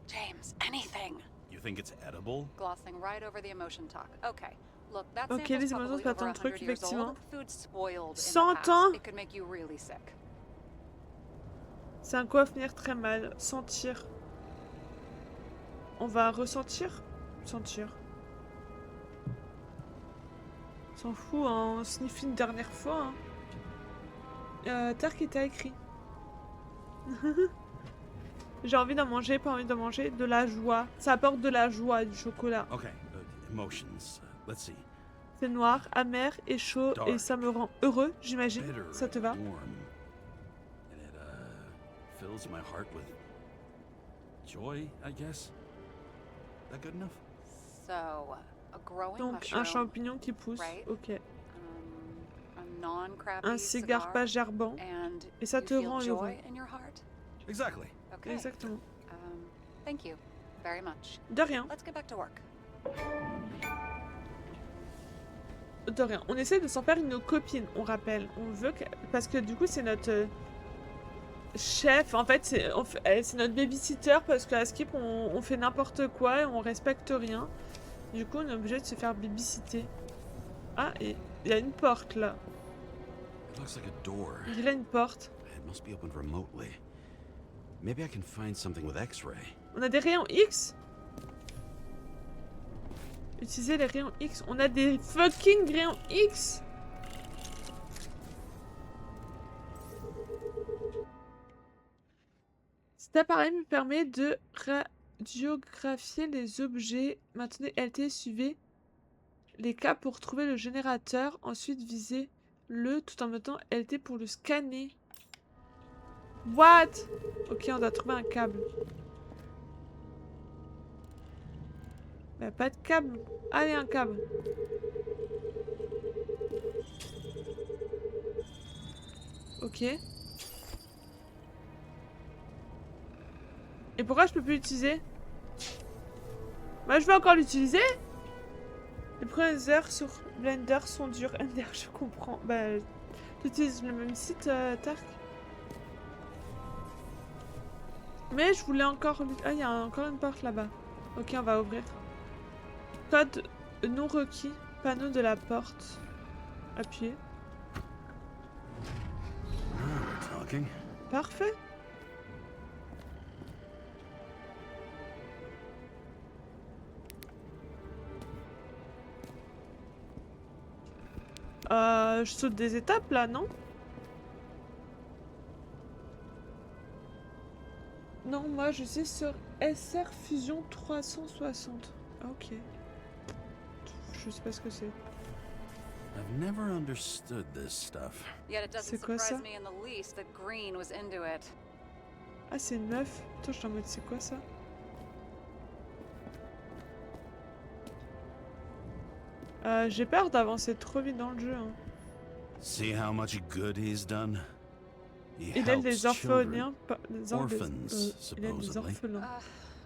James, anything. You think it's edible? Glossing right over the emotion talk. Okay. Look, that Ok, sample's les émotions, probably c'est pas over ton 100 truc, years effectivement. old. Food spoiled in 100 the past. ans? It could make you really sick. C'est un coup à finir très mal. Sentir. On va ressentir? Sentir. S'en fout, hein. On sniffe une dernière fois. Hein. Terre qui t'a écrit. J'ai envie d'en manger, pas envie d'en manger. De la joie. Ça apporte de la joie, du chocolat. Okay, emotions. Let's see. C'est noir, amer et chaud. Et ça me rend heureux, j'imagine. Bitter Ça te va? and warm. And it fills my heart with joy, I guess. That good enough? So, a growing Donc, mushroom, un champignon qui pousse. right? Ok. a non-crappy Un cigare cigar, pas gerbant. and Et ça you te feel rend joy heureux. in your heart? Exactly. Okay. Exactement. Thank you very much. De rien. Let's get back to work. De rien. On essaie de s'en faire une copine, on rappelle. On veut que... Parce que du coup, c'est notre chef. En fait, c'est notre babysitter parce qu'à Skip, on fait n'importe quoi et on respecte rien. Du coup, on est obligé de se faire babysitter. Ah, et il y a une porte là. It looks like a door. Il y a une porte. It must be opened remotely. Maybe I can find something with X-ray. On a des rayons X. Utiliser les rayons X. On a des fucking rayons X. Cet appareil me permet de radiographier les objets. Maintenez LT, suivez les cas pour trouver le générateur. Ensuite, visez le tout en mettant LT pour le scanner. What? Ok, on doit trouver un câble. Bah, pas de câble. Allez, un câble. Ok. Et pourquoi je peux plus l'utiliser? Bah, je vais encore l'utiliser. Les premières heures sur Blender sont dures. Ender, je comprends. Bah, tu utilises le même site, Tark. Mais je voulais encore... Ah, il y a encore une porte là-bas. Ok, on va ouvrir. Code non requis. Panneau de la porte. Appuyez. We're talking. Parfait. Je saute des étapes là, non? Non, moi je suis sur SR Fusion 360. Ok. Je sais pas ce que c'est. I've never understood this stuff. Yet it doesn't C'est quoi surprise ça? me in the least that Green was into it. Ah, c'est une meuf. Attends, je suis en mode, c'est quoi ça? J'ai peur d'avancer trop vite dans le jeu. Hein. See how much good he's done? He Il aide helps les children. orphelins. Il aide les supposedly. orphelins.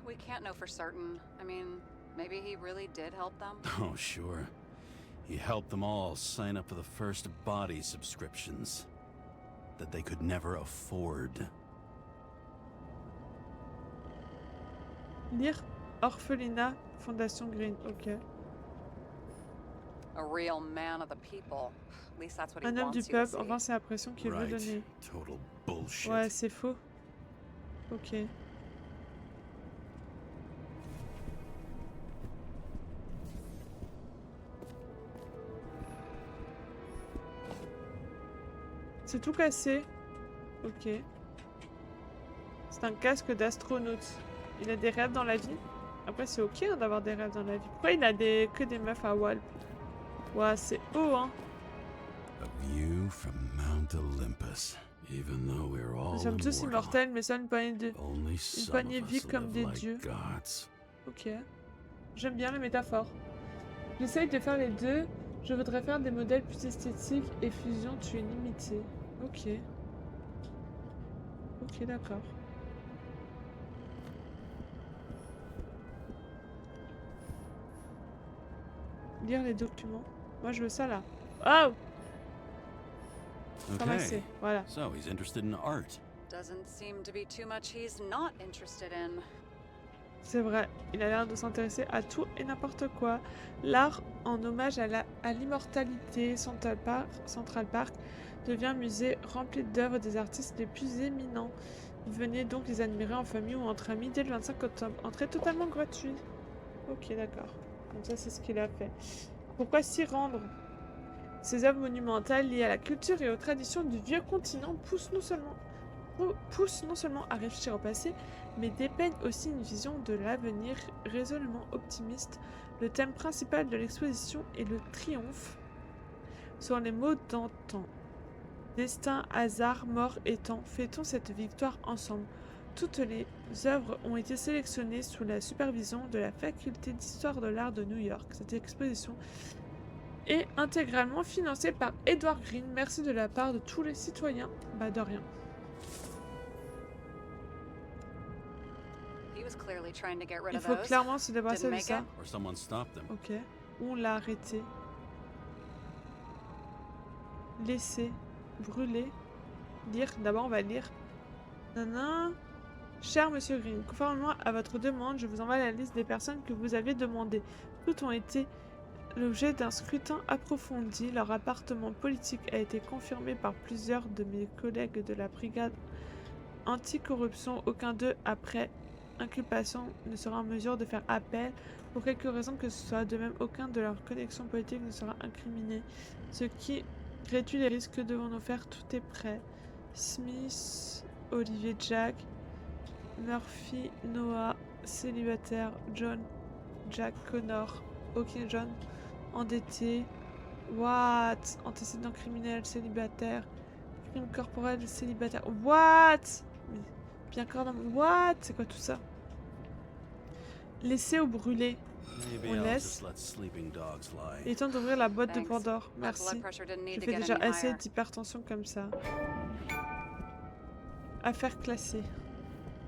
We can't know for certain. I mean, maybe he really did help them. Oh, sure. He helped them all sign up for the first body subscriptions that they could never afford. Lire Orphelinat, Fondation Green. Ok. A real man of the people. At least that's what he Un homme wants du you to peuple, see. enfin c'est l'impression qu'il veut Right. donner. Total bullshit. Ouais, c'est faux. Ok. C'est tout cassé. Ok. C'est un casque d'astronaute. Il a des rêves dans la vie. Après, c'est ok hein, d'avoir des rêves dans la vie. Pourquoi il a que des meufs à Walp? Ouais, c'est haut, hein. A view from Mount Olympus. Even though we're all Nous sommes tous immortal, immortels, mais seuls une poignée only some poignée of vit us comme live des like dieux. gods. Ok. J'aime bien les métaphores. J'essaye de faire les deux. Je voudrais faire des modèles plus esthétiques et fusion tu es limité. Ok. Ok, d'accord. Lire les documents. Moi, je veux ça là. Oh! Ramasser. Okay. Voilà. So he's interested in art. Doesn't seem to be too much he's not interested in. C'est vrai, il a l'air de s'intéresser à tout et n'importe quoi. L'art, en hommage à l'immortalité, Central Park devient un musée rempli d'œuvres des artistes les plus éminents. Venez donc les admirer en famille ou entre amis dès le 25 octobre. Entrée totalement gratuite. Ok, d'accord. Donc ça, c'est ce qu'il a fait. Pourquoi s'y rendre? Ces œuvres monumentales liées à la culture et aux traditions du vieux continent poussent non seulement à réfléchir au passé, mais dépeignent aussi une vision de l'avenir résolument optimiste. Le thème principal de l'exposition est le triomphe sur les mots d'antan. Destin, hasard, mort et temps, fêtons cette victoire ensemble. Toutes les œuvres ont été sélectionnées sous la supervision de la faculté d'histoire de l'art de New York. Cette exposition est intégralement financée par Edward Green. Merci de la part de tous les citoyens. Bah de rien. He was clearly trying to get rid Il of faut those. clairement se débarrasser Didn't de make ça. it. Or someone stopped them. Ok. Ou on l'a arrêté. Laisser. Brûler. Lire. D'abord, on va lire. Nanana. Cher Monsieur Green, conformément à votre demande, je vous envoie la liste des personnes que vous avez demandées. Toutes ont été l'objet d'un scrutin approfondi. Leur appartement politique a été confirmé par plusieurs de mes collègues de la brigade anticorruption. Aucun d'eux, après inculpation, ne sera en mesure de faire appel pour quelque raison que ce soit. De même, aucun de leurs connexions politiques ne sera incriminé, ce qui réduit les risques. Que devons-nous faire? Tout est prêt. Smith, Olivier Jack, Murphy, Noah, célibataire, John, Jack, Connor, ok John, endetté, what? Antécédent criminel, célibataire, crime corporel, célibataire, what? Mais bien cordon, what? C'est quoi tout ça? Laisser ou brûler? Maybe On I'll laisse. just let sleeping dogs lie. Il est temps d'ouvrir la boîte de Thanks. Pandore. My Merci. blood pressure didn't Je need to fais get déjà any assez higher. d'hypertension comme ça. Affaire classée.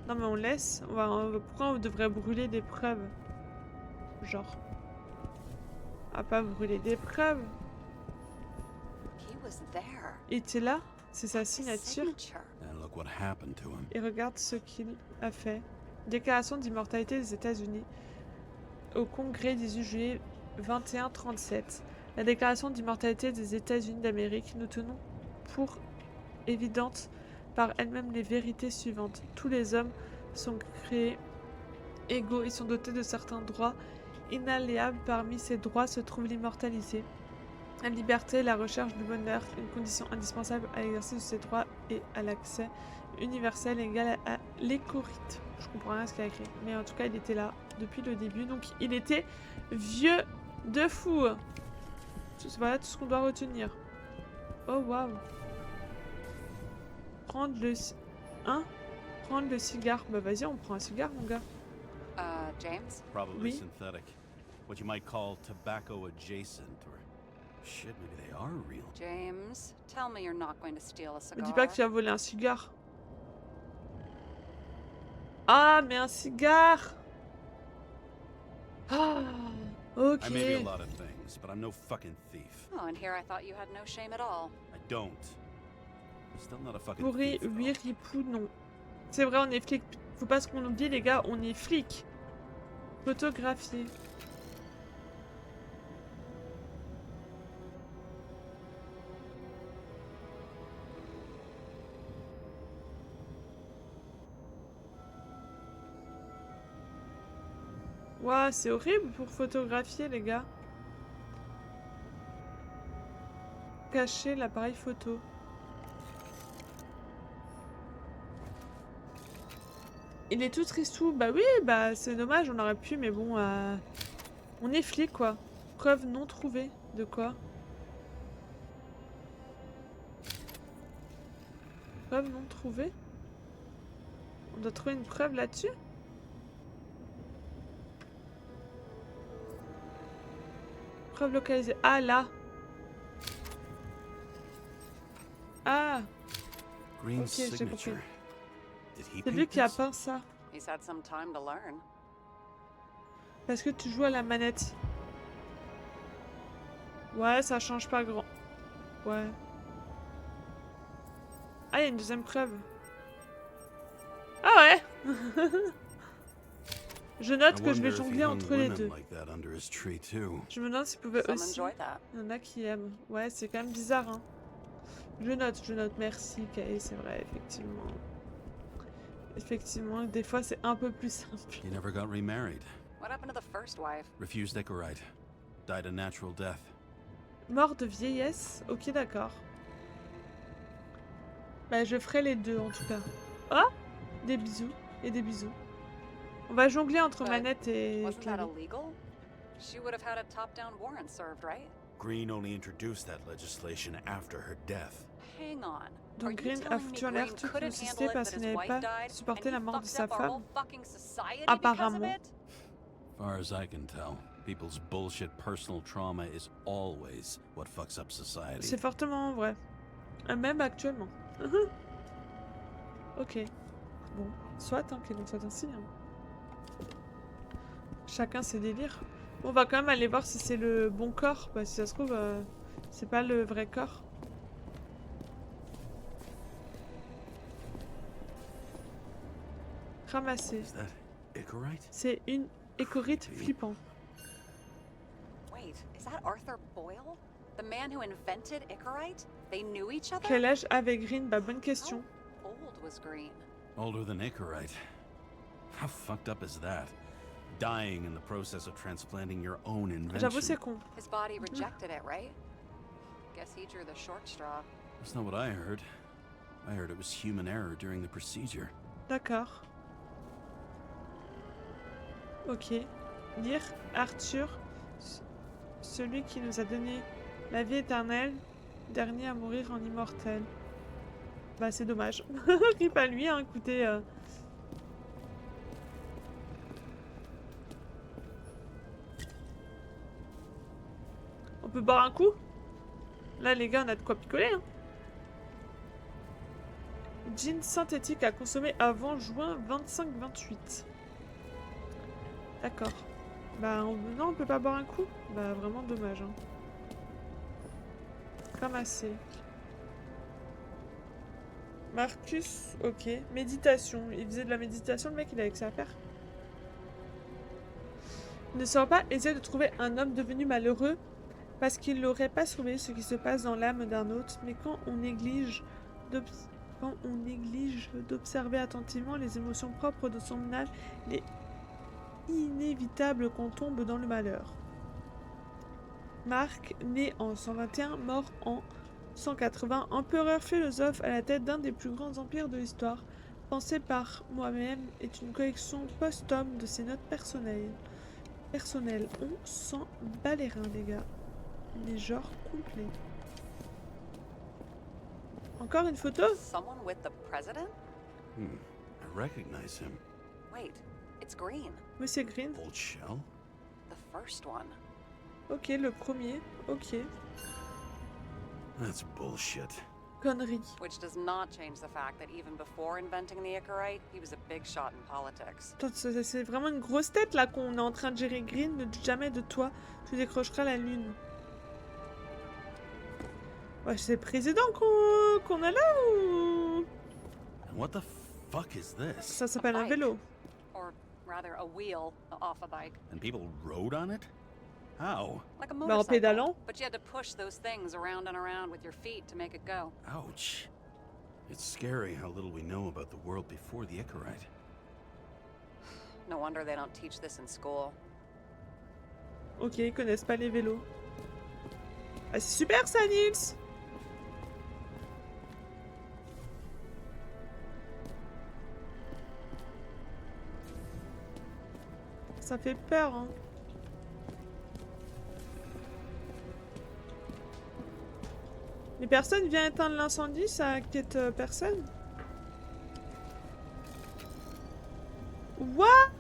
Non mais on laisse. Pourquoi on devrait brûler des preuves? Genre. À pas brûler des preuves. He was there. Il était là. C'est sa His signature. signature. And look what happened to him. Et regarde ce qu'il a fait. Déclaration d'immortalité des États-Unis. Au Congrès 18 juillet 2137. La déclaration d'immortalité des États-Unis d'Amérique, nous tenons pour évidente par elle-même les vérités suivantes. Tous les hommes sont créés égaux et sont dotés de certains droits inaliénables. Parmi ces droits se trouve l'immortalité, la liberté, la recherche du bonheur, une condition indispensable à l'exercice de ces droits et à l'accès universel égal à l'écorite. Je comprends rien à ce qu'il a écrit, mais en tout cas il était là depuis le début, donc il était vieux de fou. Voilà tout ce qu'on doit retenir. Oh waouh. Prendre le... Hein? Prendre le cigare. Bah vas-y, on prend un cigare mon gars. James? Probably Oui. synthetic. What you might call tobacco adjacent, or shit, maybe they are real. James, tell me you're not going to steal a Me cigar. dis pas que tu as volé un cigare. Ah, mais un cigare. Ah, ok. I may be a lot of things, but I'm no fucking thief. Oh, and here I thought you had no shame at all. I don't. I'm still not a fucking Pourri, thief, oui, though. ripou, non. C'est vrai, on est flic. Faut pas ce qu'on oublie, les gars, on est flic. Photographier. Ouah, c'est horrible pour photographier, les gars. Cacher l'appareil photo. Il est tout tristou. Bah oui, bah c'est dommage, on aurait pu, mais bon, on est flic, quoi. Preuve non trouvée. De quoi? Preuve non trouvée? On doit trouver une preuve là-dessus? Preuve localisée. Ah, là! Ah! Green's Ok, j'ai compris. signature. Did he C'est paint lui qui a this? peint ça. He's had some time to learn. Parce que tu joues à la manette. Ouais, ça change pas grand. Ouais. Ah, il y a une deuxième preuve. Ah ouais! Je note I que je vais wonder if he jongler hung entre les women deux. like that under his tree too. Je me demande s'ils pouvaient Some aussi. enjoy that. Il y en a qui aiment. Ouais, c'est quand même bizarre, hein. Je note. Merci, Kay, c'est vrai, effectivement. Effectivement, des fois, c'est un peu plus simple. He never got remarried. What happened to the first wife? Refused Icarite. Died a natural death. Mort de vieillesse? Ok, d'accord. Bah, je ferai les deux, en tout cas. Oh! Des bisous. Et des bisous. On va jongler entre But manette et Wasn't that clavier. illegal? She would have had a top-down warrant served, right? Green only introduced that legislation after her death. Hang on. Are Donc you Green a telling me foutu en l'air Green toute couldn't nécessité handle it parce that qu'il his n'avait wife pas died supporté and la he mort de fucked sa up our femme. whole fucking society because of Apparemment. it? Far as I can tell, people's bullshit personal trauma is always what fucks up society. C'est fortement vrai. Même actuellement. Ok. Bon, soit, hein, qu'il en soit ainsi. Hein. Chacun ses délires. Bon, on va quand même aller voir si c'est le bon corps. Parce que si ça se trouve, c'est pas le vrai corps. Ramasser. Is that Icarite? C'est une écorite flippant. Wait, is that Arthur Boyle? The man who invented Icarite? They knew each other? Quel âge avait Green? Bah, bonne question. How old was Green? Older than Icarite. How fucked up is that? Dying in the process of transplanting your own J'avoue, c'est invention. con. His body rejected it, right? Guess he drew the short straw. That's not what I heard. I heard it was human error during the procedure. D'accord. Ok. Lire Arthur, celui qui nous a donné la vie éternelle, dernier à mourir en immortel. Bah c'est dommage. Rip à lui, hein, écoutez. On peut boire un coup? Là les gars, on a de quoi picoler. Hein. Gin synthétique à consommer avant juin 25-28. D'accord. Bah non, on peut pas boire un coup? Bah vraiment dommage. Hein. Ramasser. Marcus, ok. Méditation. Il faisait de la méditation, le mec, il avait que ça à faire. Il ne sera pas aisé de trouver un homme devenu malheureux parce qu'il n'aurait pas surveillé ce qui se passe dans l'âme d'un autre, mais quand on néglige d'observer attentivement les émotions propres de son âge, il est inévitable qu'on tombe dans le malheur. Marc, né en 121, mort en 180, empereur philosophe à la tête d'un des plus grands empires de l'histoire, pensé par moi-même, est une collection posthume de ses notes personnelles. On s'en bat les reins, les gars. Mais genre complet. Encore une photo? Someone with the president? I recognize him. Wait, it's Green. Monsieur Green. Old Shell? The first one. Ok, le premier. Ok. That's bullshit. Connerie. Which does not change the fact that even before inventing the Icarite, he was a big shot in politics. Attends, c'est vraiment une grosse tête là qu'on est en train de gérer. Green. Ne doute jamais de toi. Tu décrocheras la lune. Ouais, c'est le président qu'on a là ou... And what the fuck is this? Ça s'appelle un bike. vélo. Or rather, a wheel off a bike. And people rode on it? How? Like a Bah, en motorcycle. pédalant. But you had to push those things around and around with your feet to make it go. Ouch. It's scary how little we know about the world before the Icarite. No wonder they don't teach this in school. Ok, ils connaissent pas les vélos. Ah, c'est super ça, Nils! Ça fait peur, hein. Les personnes viennent éteindre l'incendie, ça inquiète personne. What?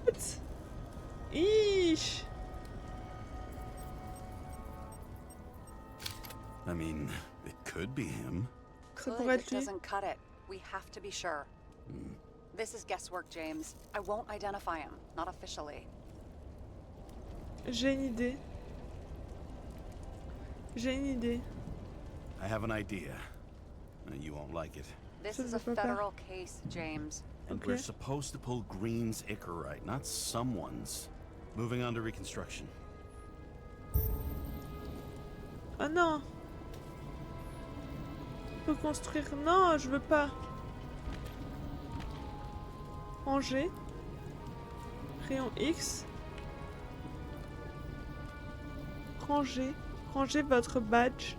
Ish. I mean, it could be him. Ça Could, pourrait it être lui. doesn't cut it. We have to be sure. This is guesswork, James. I won't identify him. Not officially. J'ai une idée. J'ai une idée. I have an idea. You won't like it. This Ça is ne a veut pas federal case, James. And Okay. we're supposed to pull Green's Icarite, not someone's. Moving on to reconstruction. Oh non. Reconstruire. Non, je veux pas. Ranger. Rayon X. Ranger. Ranger votre badge.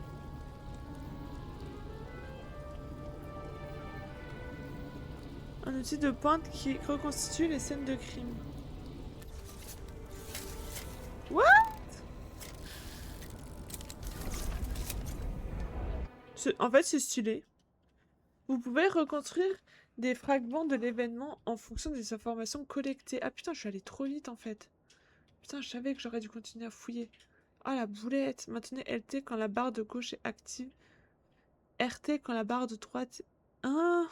Un outil de pointe qui reconstitue les scènes de crime. What? En fait, c'est stylé. Vous pouvez reconstruire des fragments de l'événement en fonction des informations collectées. Ah putain, je suis allée trop vite en fait. Putain, je savais que j'aurais dû continuer à fouiller. Ah la boulette. Maintenez LT quand la barre de gauche est active. RT quand la barre de droite... Hein?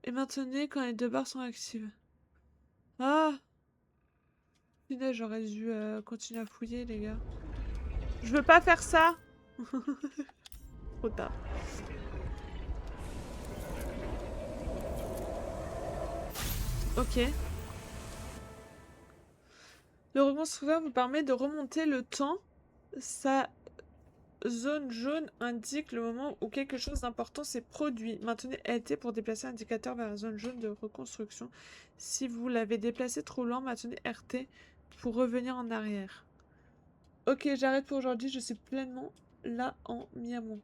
Et maintenez quand les deux barres sont actives. Ah! Punaise, j'aurais dû continuer à fouiller, les gars. Je veux pas faire ça! Trop tard. Ok. Le reconstructeur vous permet de remonter le temps. Sa zone jaune indique le moment où quelque chose d'important s'est produit. Maintenez LT pour déplacer l'indicateur vers la zone jaune de reconstruction. Si vous l'avez déplacé trop loin, maintenez RT pour revenir en arrière. Ok, j'arrête pour aujourd'hui. Je suis pleinement là en mi-amont.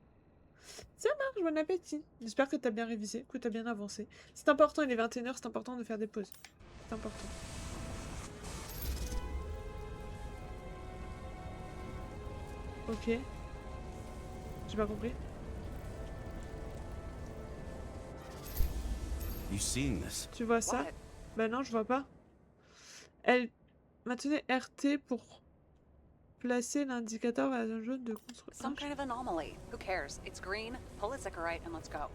Ça marche, bon appétit. J'espère que t'as bien révisé, que t'as bien avancé. C'est important, il est 21h, c'est important de faire des pauses. C'est important. Ok. J'ai pas compris. You seeing this? Tu vois ça? What? Bah non, je vois pas. Elle... Maintenez RT pour placer l'indicateur vers la zone jaune de construction. Some kind of anomaly. Who cares? It's green. Pull its Icarite and let's go.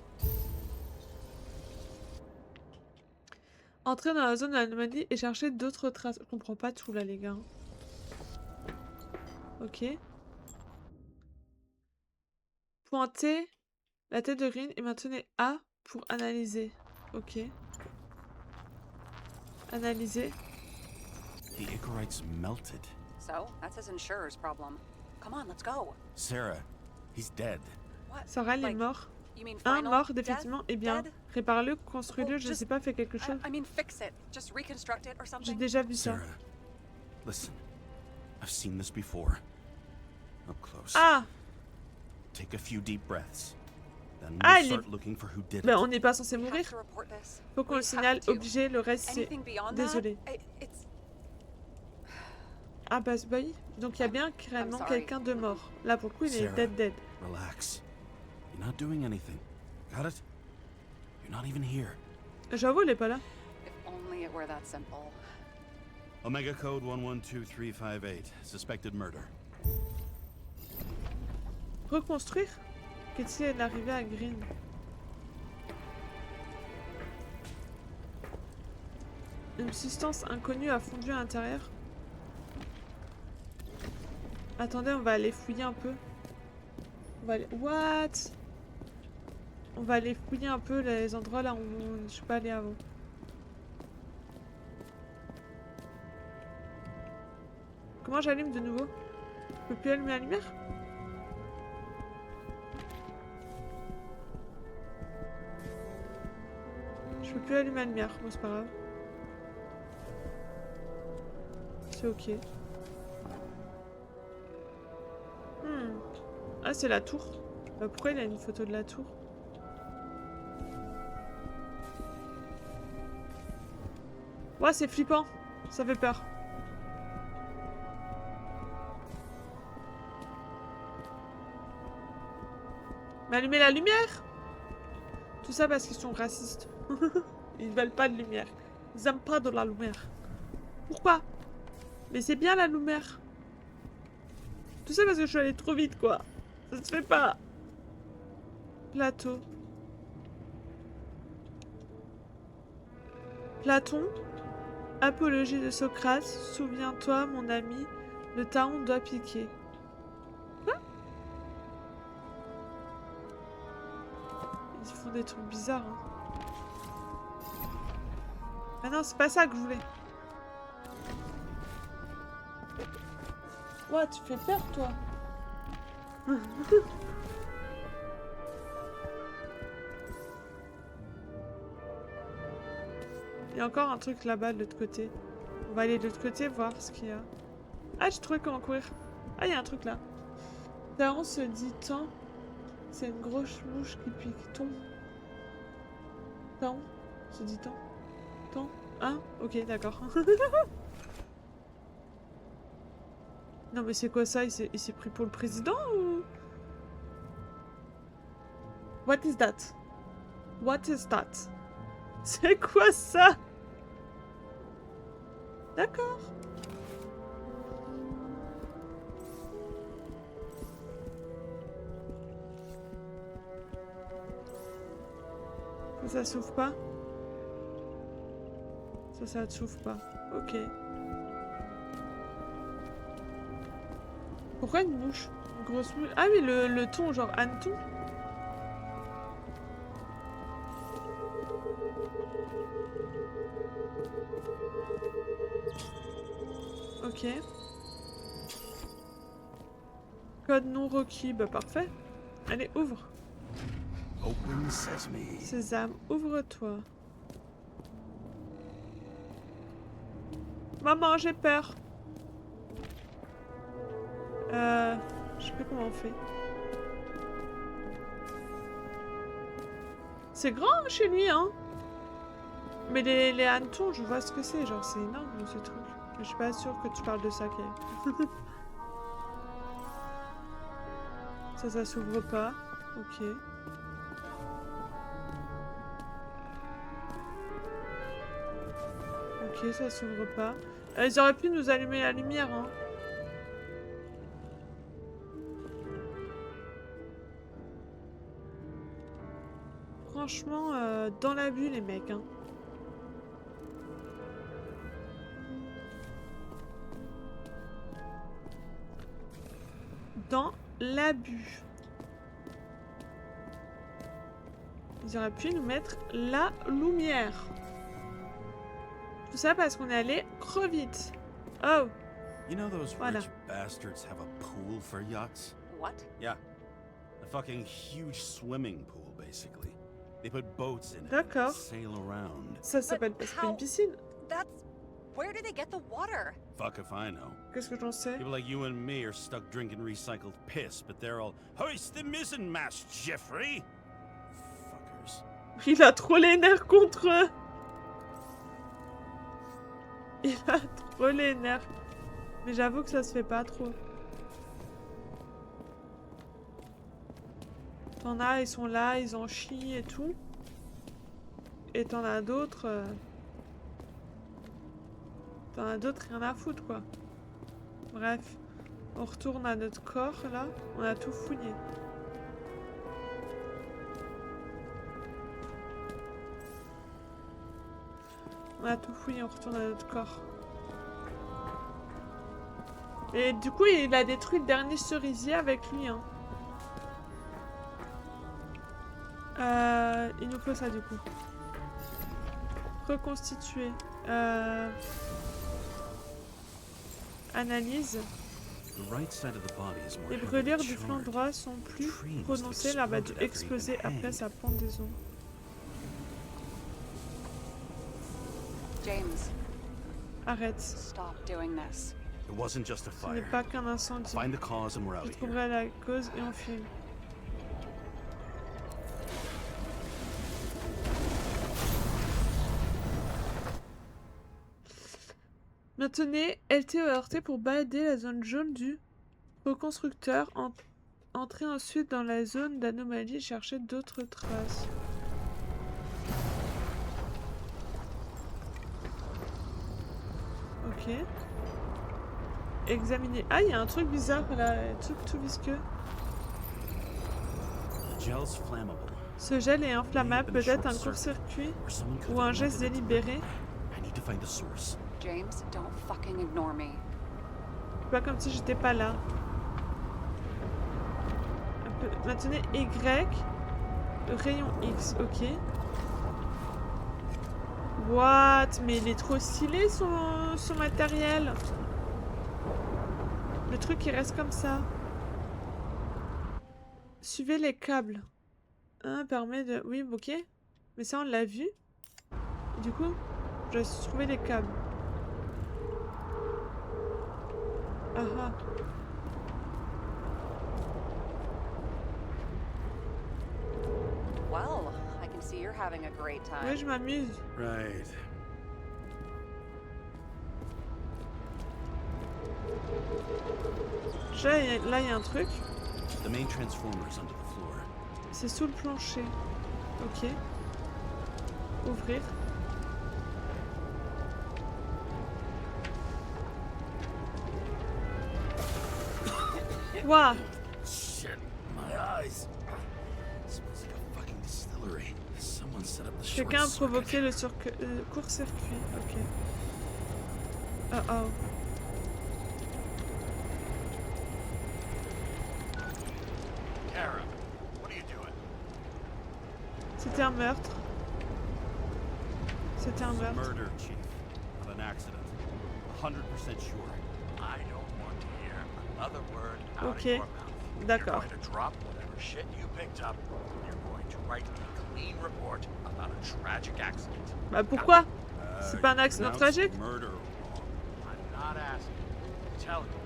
Entrez dans la zone de l'anomalie et cherchez d'autres traces. Je comprends pas tout là, les gars. Ok. Pointez la tête de Green et maintenez A pour analyser. Ok. Analyser. The Icarite's melted. So, that's his insurer's problem. Come on, let's go. Sarah, he's dead. What? Sarah, il est Like, mort. You mean Un final? mort, Dead? définitivement. Eh bien, Dead? réparez-le, construisez-le, Well, je sais just- pas, fais quelque chose. I mean, fix it. Just reconstruct it or J'ai something. déjà vu ça. Sarah, listen. I've seen this before. Up close. Ah! Take a few deep breaths. Then Ah, we'll il est- start looking for who did Ben, it. on n'est pas censé We have mourir. to report this. Faut qu'on We le signale, have to. obligé, le reste c'est... Anything beyond Désolé. that, it's Ah bah oui. Donc il y a bien réellement sorry. quelqu'un de mort. Là pour le coup il est Sarah. dead. Relax. You're not doing anything. Got it? You're not even here. J'avoue il est pas là. if only it were that simple. Omega code 112358. Suspected murder. Reconstruire? Qu'est-il arrivé à Green? Une substance inconnue a fondu à l'intérieur. Attendez, on va aller fouiller un peu. On va aller... What? On va aller fouiller un peu les endroits là où je suis pas allée avant. Comment j'allume de nouveau? Je peux plus allumer la lumière? Je peux plus allumer la lumière, bon c'est pas grave. C'est ok. Ah, c'est la tour. Pourquoi il a une photo de la tour? Ouais, c'est flippant. Ça fait peur. Mais allumez la lumière! Tout ça parce qu'ils sont racistes. Ils veulent pas de lumière. Ils aiment pas de la lumière. Pourquoi? Mais c'est bien la lumière. Tout ça parce que je suis allée trop vite, quoi. Ça se fait pas. Plateau. Platon. Apologie de Socrate. Souviens-toi, mon ami, le talon doit piquer. Quoi? Ils font des trucs bizarres, hein. Ah non, c'est pas ça que je voulais. Ouais, tu fais peur, toi. Il y a encore un truc là-bas de l'autre côté. On va aller de l'autre côté voir ce qu'il y a. Ah, j'ai trouvé comment courir. Ah, il y a un truc là. Daron se dit tant. C'est une grosse mouche qui pique. Ton. Daron se dit tant. Tant. Ah, ok, d'accord. Non, mais c'est quoi ça? Il s'est pris pour le président ou... What is that? What is that? C'est quoi ça? D'accord. Ça s'ouvre pas? Ça ne s'ouvre pas. Ok. Pourquoi une mouche? Une grosse mouche? Ah oui, le thon, genre hanneton. Ok. Code non requis, bah parfait. Allez, ouvre. Open sesame. Sésame, ouvre-toi. Maman, j'ai peur. Je sais plus comment on fait. C'est grand hein, chez lui, hein. Mais les hannetons, je vois ce que c'est. Genre, c'est énorme, ce truc. Je suis pas sûre que tu parles de ça, Kay. Ça s'ouvre pas. Ok. Ok, ça s'ouvre pas. Ils auraient pu nous allumer la lumière, hein. Franchement, dans l'abus, les mecs, hein. Dans l'abus. Ils auraient pu nous mettre la lumière. Tout ça parce qu'on est allé trop vite. Oh. You know those Voilà. rich bastards have a pool for yachts? What? Yeah. A fucking huge swimming pool, basically. They put boats in it D'accord. and sail around. Ça s'appelle parce que c'est une piscine. That's... Where do they get the water? Fuck if I know. Qu'est-ce que j'en sais? People like you and me are stuck drinking recycled piss, but they're all, hoist the mizzenmast, Jeffrey! Fuckers. Il a trop les nerfs contre eux. Il a trop les nerfs. Mais j'avoue que ça se fait pas trop. T'en as, ils sont là, ils en chient et tout. Et t'en as d'autres... T'en as d'autres, rien à foutre, quoi. Bref. On retourne à notre corps, là. On a tout fouillé. On a tout fouillé, on retourne à notre corps. Et du coup, il a détruit le dernier cerisier avec lui, hein. Il nous faut ça, du coup. Reconstituer. Analyse. Les brûlures du flanc droit sont plus prononcées. L'arbre a dû exploser après sa pendaison. James, Arrête. Stop doing this. It wasn't just a Ce n'est fire. pas qu'un incendie. Find the cause and we're out Je of here. trouverai la cause et on fuit. Maintenez LT ou RT pour balader la zone jaune du reconstructeur. Entrez ensuite dans la zone d'anomalie et cherchez d'autres traces. Ok. Examiner. Ah, il y a un truc bizarre là, un truc tout visqueux. The gel's flammable. Ce gel est inflammable, peut-être un court-circuit Or someone could ou have un geste ignited it. délibéré. I need to find the source. James, don't fucking ignore me. C'est pas comme si j'étais pas là. Maintenez Y, rayon X, ok. What? Mais il est trop stylé son matériel. Le truc il reste comme ça. Suivez les câbles. Un permet de... Oui, ok. Mais ça on l'a vu. Du coup, je dois trouver les câbles. Ah ah. Well, I can see you're having a great time. Oui, je m'amuse. Right. Déjà, là, il y a un truc. The main transformer's under the floor. C'est sous le plancher. Ok. Ouvrir. Waouh! Shit, my eyes. It smells like a fucking distillery. Someone set up the short Quelqu'un a circuit. provoqué le court-circuit. Ok. Oh oh. Kara, what are you doing? C'était un meurtre. C'était un meurtre. Murder, Chief. Not an accident. 100% sure. I don't want to hear another word out Okay, of your mouth. d'accord. You're going to drop whatever shit you picked up. You're going to write a clean report about a tragic accident. Bah pourquoi? C'est pas un accident Pronounce tragique? Murder wrong. I'm not asking. I'm telling you.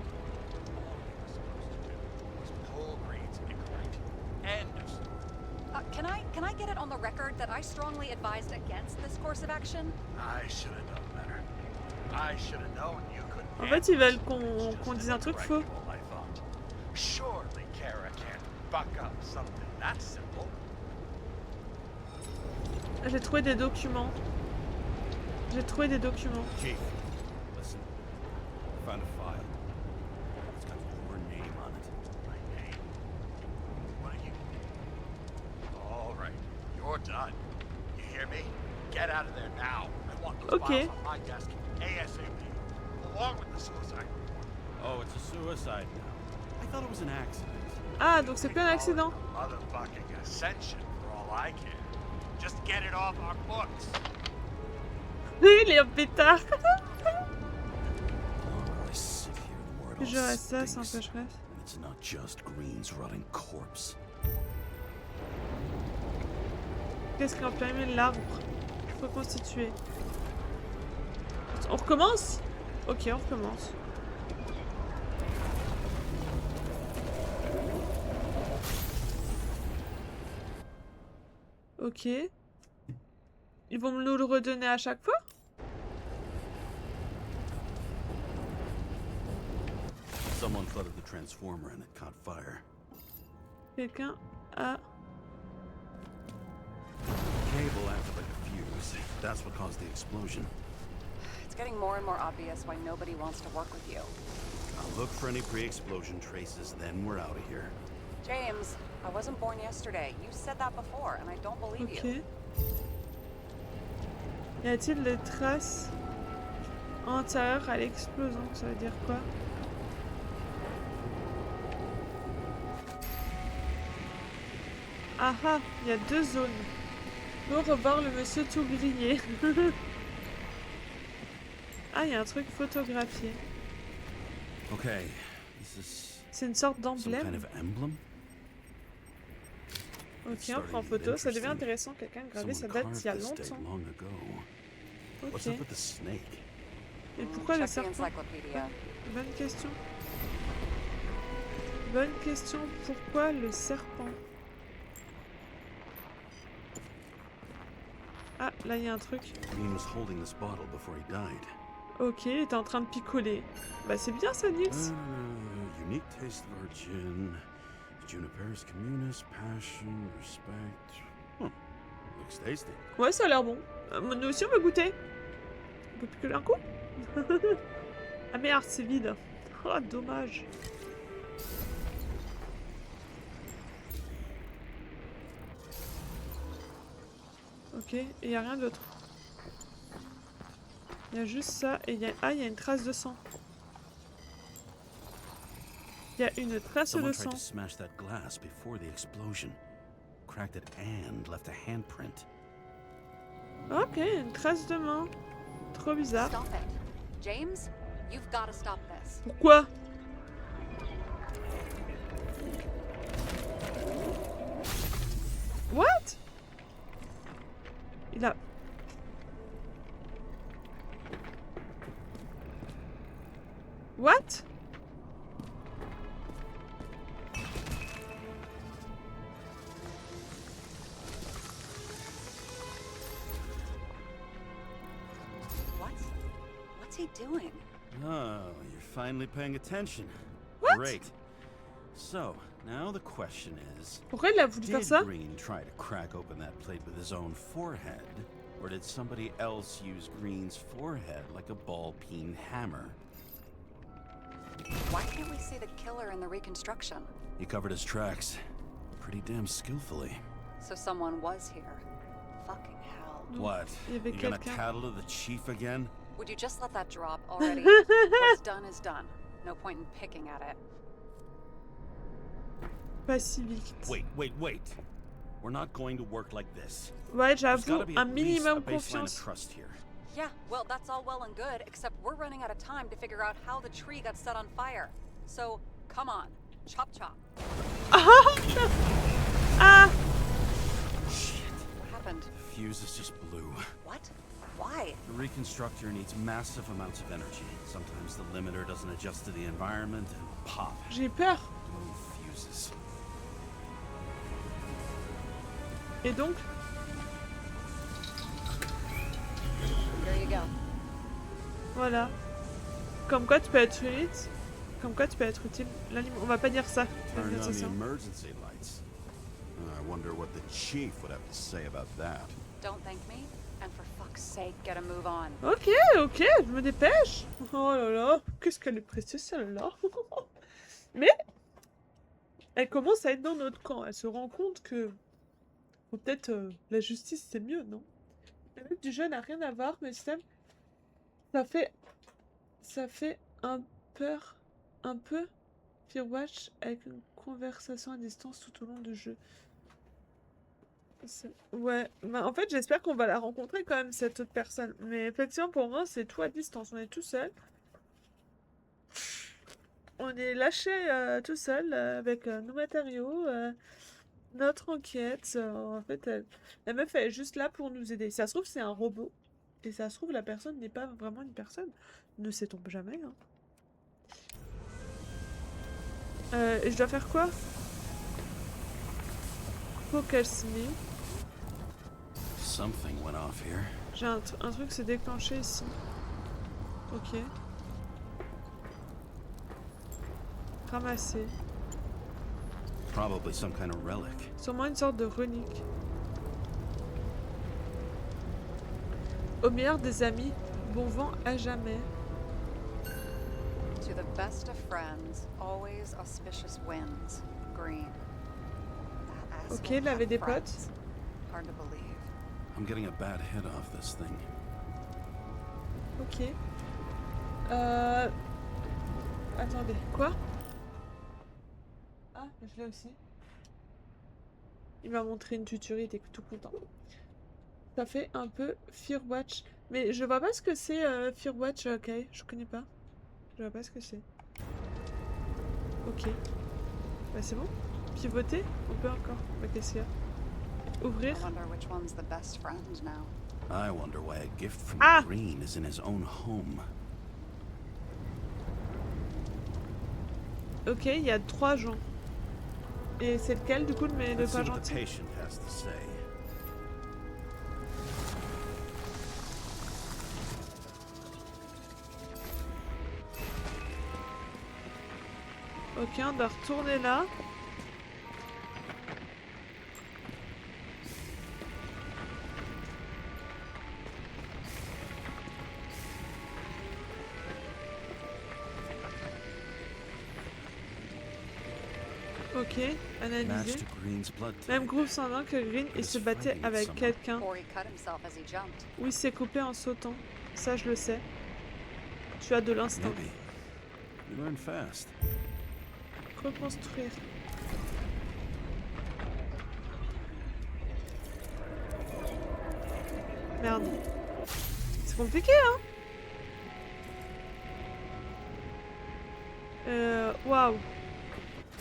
All you were supposed to do was pull Green's incorrect. End of story. Can I get it on the record that I strongly advised against this course of action? I should have known better. I should have known you couldn't. En fait, ils veulent handle qu'on just dise un truc right faux. people, I thought. Surely Kara can't buck up something that simple. J'ai trouvé des documents. J'ai trouvé des documents. Chief, listen. I found a file. It's got your name on it. My name. What are you? All right, you're done. You hear me? Get out of there now. I want those Okay. files on my desk ASAP, along with the suicide report. Oh, it's a suicide now. I thought it was an accident. Ah, donc c'est plus un Call it accident. a motherfucking ascension for all I care. Just get it off our books. Il est un pétard. The longer I sit here, the more it Je all reste là, ça stinks. empêcherait. And it's not just Green's rotting corpse. Qu'est-ce qui a enflammé l'arbre? Reconstituer. On recommence? Ok, on recommence. Ok. Ils vont nous le redonner à chaque fois? Someone flooded the transformer and it caught fire. Quelqu'un a... Cable acted like a fuse. That's what caused the explosion. It's getting more and more obvious why nobody wants to work with you. I'll look for any pre-explosion traces, then we're out of here. James, I wasn't born yesterday. You said that before, and I don't believe Ok. you. Y a-t-il des traces antérieures à l'explosion? Ça veut dire quoi? Ah ah, il y a deux zones. Pour revoir le monsieur tout grillé. Ah, il y a un truc photographié. Okay, this is C'est une sorte some kind d'emblème. of emblem. Ok, on prend photo. Ça devient intéressant. Quelqu'un a gravé, ça Someone date il y a carved this stake longtemps. long ago. What's Ok. up with the snake? Et pourquoi le Check the serpent? encyclopedia. Bonne question. Bonne question. Pourquoi le serpent? Ah, là il y a un truc. Green was holding this bottle before he died. Ok, il était en train de picoler. Bah c'est bien ça, Nils. Unique taste of our gin. Juniperus communis, passion, respect. Looks tasty. Ouais, ça a l'air bon. Nous aussi on va goûter. On peut picoler un coup? Ah merde, c'est vide. Oh, dommage. Ok, et il n'y a rien d'autre. Il y a juste ça et il y a... Ah, il y a une trace de sang. Il y a une trace Someone de tried sang. to smash that glass before the explosion. Cracked it and left a handprint. Ok, une trace de main. Trop bizarre. Stop it. James, you've got to stop this. Pourquoi? What? Il a... What? What's he doing? Oh, you're finally paying attention. What? Great. So, now the question is, Pourquoi il a voulu faire did ça? Green try to crack open that plate with his own forehead? Or did somebody else use Green's forehead like a ball-peen hammer? Why can't we see the killer in the reconstruction? He covered his tracks pretty damn skillfully. So someone was here. Fucking hell. What? Il y avait You gonna quelqu'un. tattle to the chief again? Would you just let that drop already? What's done is done. No point in picking at it. Pas si vite. Wait. We're not going to work like this. Ouais, There's j'avoue, gotta be un at least a minimum baseline of confiance. trust here. Yeah, well, that's all well and good, except we're running out of time to figure out how the tree got set on fire. So, come on. Chop chop. Ah! What happened? The fuse is just blue. What? Why? The reconstructor needs massive amounts of energy. Sometimes the limiter doesn't adjust to the environment and pop. J'ai peur. Blue fuses. Et donc? There you go. Voilà. Comme quoi tu peux être utile. Comme quoi tu peux être utile. On va pas dire ça. Turned on the Attention. emergency lights. I wonder what the chief would have to say about that. Don't thank me, and for fuck's sake, get a move on. Ok, je me dépêche. Oh là là, qu'est-ce qu'elle est précieuse celle-là. Mais elle commence à être dans notre camp. Elle se rend compte que faut peut-être la justice c'est mieux, non? Le mec du jeu n'a rien à voir, mais ça fait un peu Firewatch avec une conversation à distance tout au long du jeu. Ouais, bah, en fait j'espère qu'on va la rencontrer quand même cette autre personne. Mais effectivement pour moi c'est tout à distance, on est tout seul. On est lâché tout seul avec nos matériaux, notre enquête. En fait la meuf elle est juste là pour nous aider. Ça se trouve c'est un robot. Et ça se trouve la personne n'est pas vraiment une personne. Ne sait-on jamais hein. Et je dois faire quoi? Focus me. Something went off here. J'ai un truc s'est déclenché ici. Ok. Ramasser. Probably some kind of relic. Sûrement une sorte de relique. Au meilleur des amis, bon vent à jamais. To the best of friends, always auspicious winds. Green. That Ok, asshole il avait had des friends. potes. Hard to believe. I'm getting a bad hit off this thing. Ok. Attendez, quoi? Ah, je l'ai aussi. Il m'a montré une tutoriel, il était tout content. Ça fait un peu Firewatch. Mais je vois pas ce que c'est Firewatch, ok. Je connais pas. Je vois pas ce que c'est. Ok. Bah c'est bon. Pivoter? On peut encore. Bah qu'est-ce qu'il y a? Ouvrir? I wonder which one's the best friend now. I wonder why a gift from Ah! Green is in his own home. Ok, il y a 3 gens. Et c'est lequel du coup le Let's see pas what the gentil? patient has to say. Ok, on doit retourner là. Ok, analyser. Match to Green's blood type. Même groupe sanguin que Green et se battait avec quelqu'un. Or he cut himself as he jumped. Ou il s'est coupé en sautant. Ça, je le sais. Tu as de l'instinct. Maybe. You learn fast. Reconstruire. Merde. C'est compliqué, hein? Waouh. He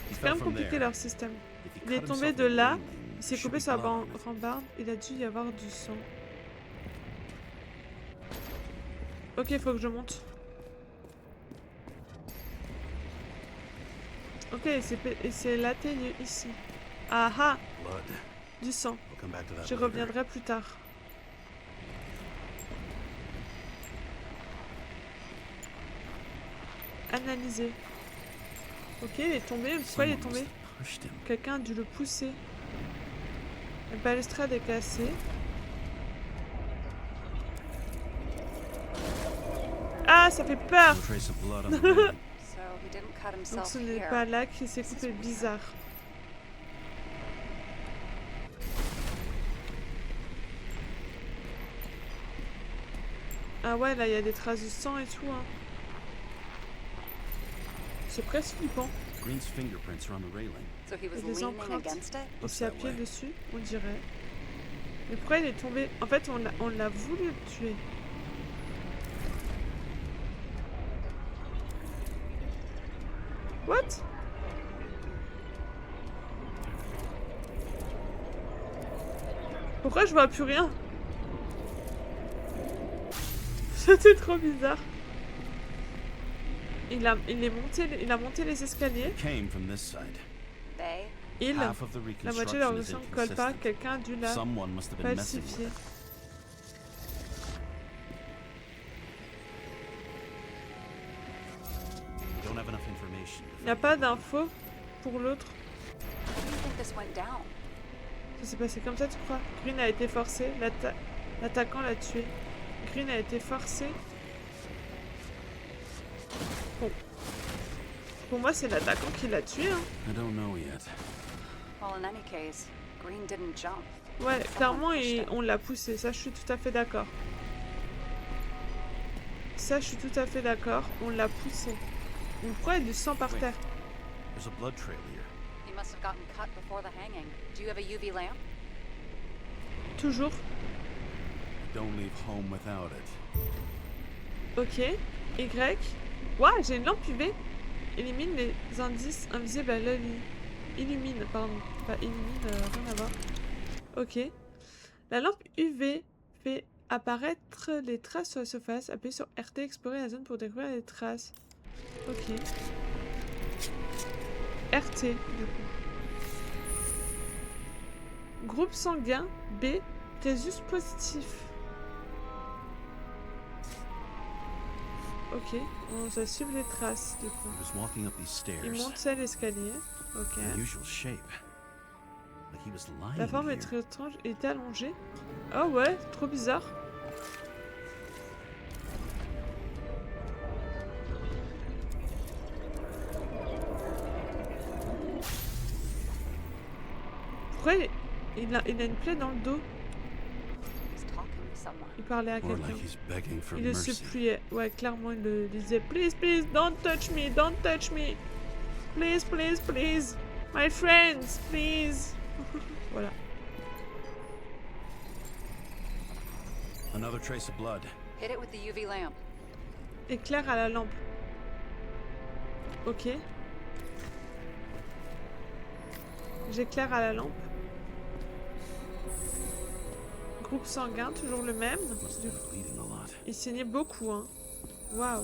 C'est quand fell même from compliqué there. leur système. If he Il est cut tombé himself de in the là. railing, Il s'est there coupé should sur la be blood on it. rambarde. Il a dû y avoir du sang. Ok, il faut que je monte. Ok, et c'est l'atelier ici. Ah ah, Blood. du sang. We'll come back to that J'y later. reviendrai plus tard. Analyser. Ok, il est tombé. Pourquoi il est Someone tombé? must have pushed him. Quelqu'un a dû le pousser. La balustrade est cassée. Ah, ça fait peur! No trace of blood on the railing. So he didn't cut Donc himself ce n'est here. pas là qu'il s'est coupé. Bizarre. Ah ouais, là il y a des traces de sang et tout. Hein. C'est presque flippant. Green's fingerprints are on the railing. So he was Et des leaning empreintes. against it? Il Looks s'est that appuyé way. dessus, on dirait. Mais pourquoi il est tombé? En fait, on l'a voulu le tuer. What? Pourquoi je vois plus rien? C'était trop bizarre. Il a monté les escaliers. Came from this side. They? Il, Half of the la moitié de leur reconstruction is ne colle pas. inconsistent. Quelqu'un a dû la Someone must have been messing falsifier. with it. We don't have enough information. Il n'y a pas d'infos pour l'autre. How do you think this went down? Ça s'est passé comme ça, tu crois? Green a été forcé. L'attaquant l'a tué. Green a été forcé. Bon. Pour moi, c'est l'attaquant qui l'a tué. Hein. I don't know yet. Well, in any case, Green didn't jump. Ouais, clairement, on l'a poussé. Ça, je suis tout à fait d'accord. Ça, je suis tout à fait d'accord. On l'a poussé. Mais pourquoi il y a du sang par terre? There's a blood trail here. He must have gotten cut before the hanging. Do you have a UV lamp? Toujours. Don't leave home without it. Ok. Y. Ouah, j'ai une lampe UV. Élimine les indices invisibles à l'œil. Illumine, pardon. Pas illumine, rien à voir. Ok. La lampe UV fait apparaître les traces sur la surface. Appuyez sur RT, explorer la zone pour découvrir les traces. Ok. RT, du coup. Groupe sanguin B, Rhésus positif. Ok, on va suivre les traces, du coup. He was walking up these Il stairs. monte ça l'escalier. Ok. Unusual shape. Like he was lying La forme est here. très étrange. Il était allongé. Oh ouais, trop bizarre. Pourquoi il a une plaie dans le dos? He's talking to someone. Il parlait à Or quelqu'un. like he's begging for Il le mercy. suppliait. Ouais, clairement, il le disait. Please, please, don't touch me, don't touch me. Please, please, please. My friends, please. Voilà. Another trace of blood. Hit it with the UV lamp. Éclair à la lampe. Ok. J'éclaire à la lampe. Groupe sanguin, toujours le même. Must have been bleeding a lot. Il saignait beaucoup, hein. Waouh.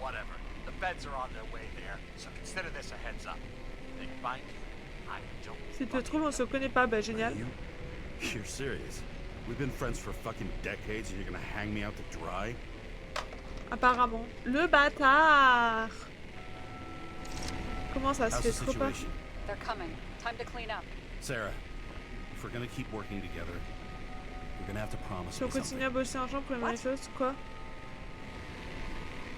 Whatever. The feds are on their way there, so consider this a heads up. They find you. I don't. Si tu te trouves, on se connaît pas, bah génial. You? You're serious? We've been friends for fucking decades and you're gonna hang me out to dry? Apparemment. Le bâtard! Comment ça se How's fait the trop pas? situation? They're coming. Time to clean up. Sarah, if we're gonna keep working together, you're gonna have to promise Si on me continue something. à bosser ensemble, première What? chose, quoi?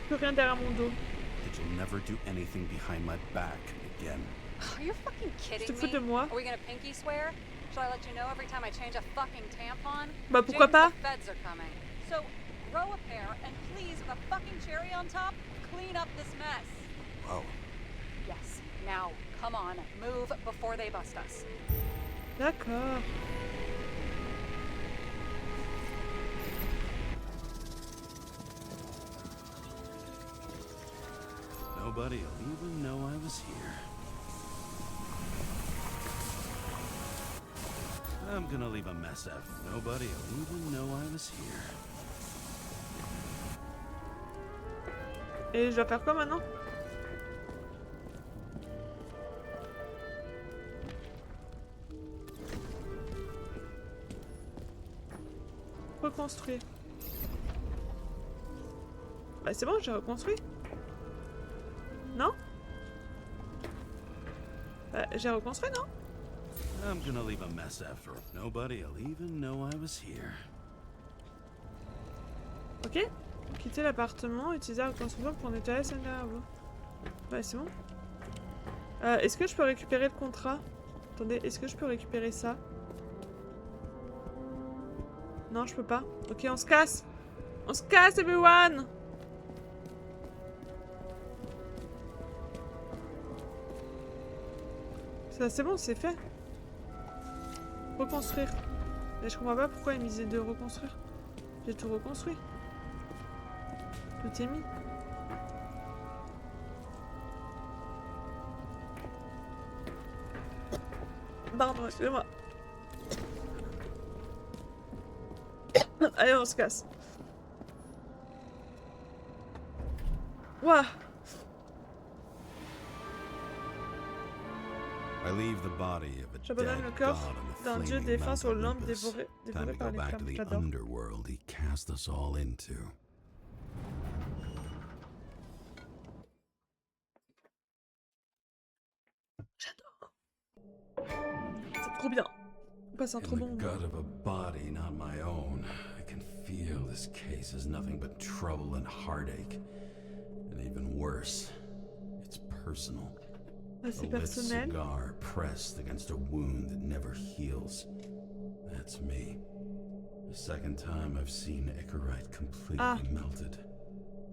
Plus rien derrière mon dos. That you'll never do anything behind my back again. Are you fucking Tu kidding te fous me? de moi? Are we gonna pinky swear? Shall I let you know every time I change a fucking tampon? Bah pourquoi James, pas? The feds are coming. So grow a pair and please, with a fucking cherry on top, clean up this mess. Whoa. Yes. Now, come on, move before they bust us. D'accord. Nobody'll even know I was here. I'm gonna leave a mess out. Nobody'll even know I was here. Et je dois faire quoi maintenant? Reconstruire. Bah c'est bon, j'ai reconstruit. Non? Bah, j'ai reconstruit, non? I'm gonna leave a mess after all. Nobody'll even know I was here. Ok. Quitter l'appartement, utiliser la reconstruction pour nettoyer la scène derrière vous. Ouais, c'est bon. Est-ce que je peux récupérer le contrat? Attendez, est-ce que je peux récupérer ça? Non, je peux pas. Ok, on se casse! On se casse, everyone! Ça, c'est bon, c'est fait. Reconstruire. Mais je comprends pas pourquoi il me disait de reconstruire. J'ai tout reconstruit. Tout est mis. Pardon, excusez-moi. Allez, on se casse. Ouah. I leave the body of a J'abandonne dead le corps god d'un on the dieu flaming défunt sur Mount l'homme Olympus. dévoré Time to par go les back to flammes. the J'adore. underworld he cast us all into. J'adore. C'est trop bien. On passe un trop In bon the moment. gut of a body not my own, I can feel this case is nothing but trouble and heartache. And even worse, it's personal. Ah, A c'est lit personnel. cigar pressed against a wound that never heals. That's me. The second time I've seen Icarite completely Ah. melted.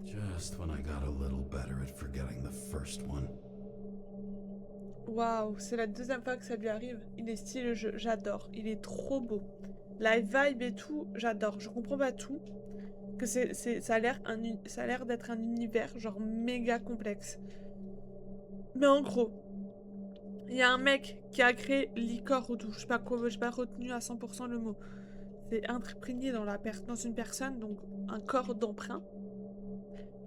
Just when I got a little better at forgetting the first one. Waouh, c'est la deuxième fois que ça lui arrive. Il est stylé le jeu, j'adore. Il est trop beau. La vibe et tout, j'adore. Je comprends pas tout. Que ça a l'air d'être un univers genre méga complexe. Mais en gros, il y a un mec qui a créé l'icor ou tout. Je sais pas quoi, j'ai pas retenu à 100% le mot. C'est imprégné dans une personne, donc un corps d'emprunt.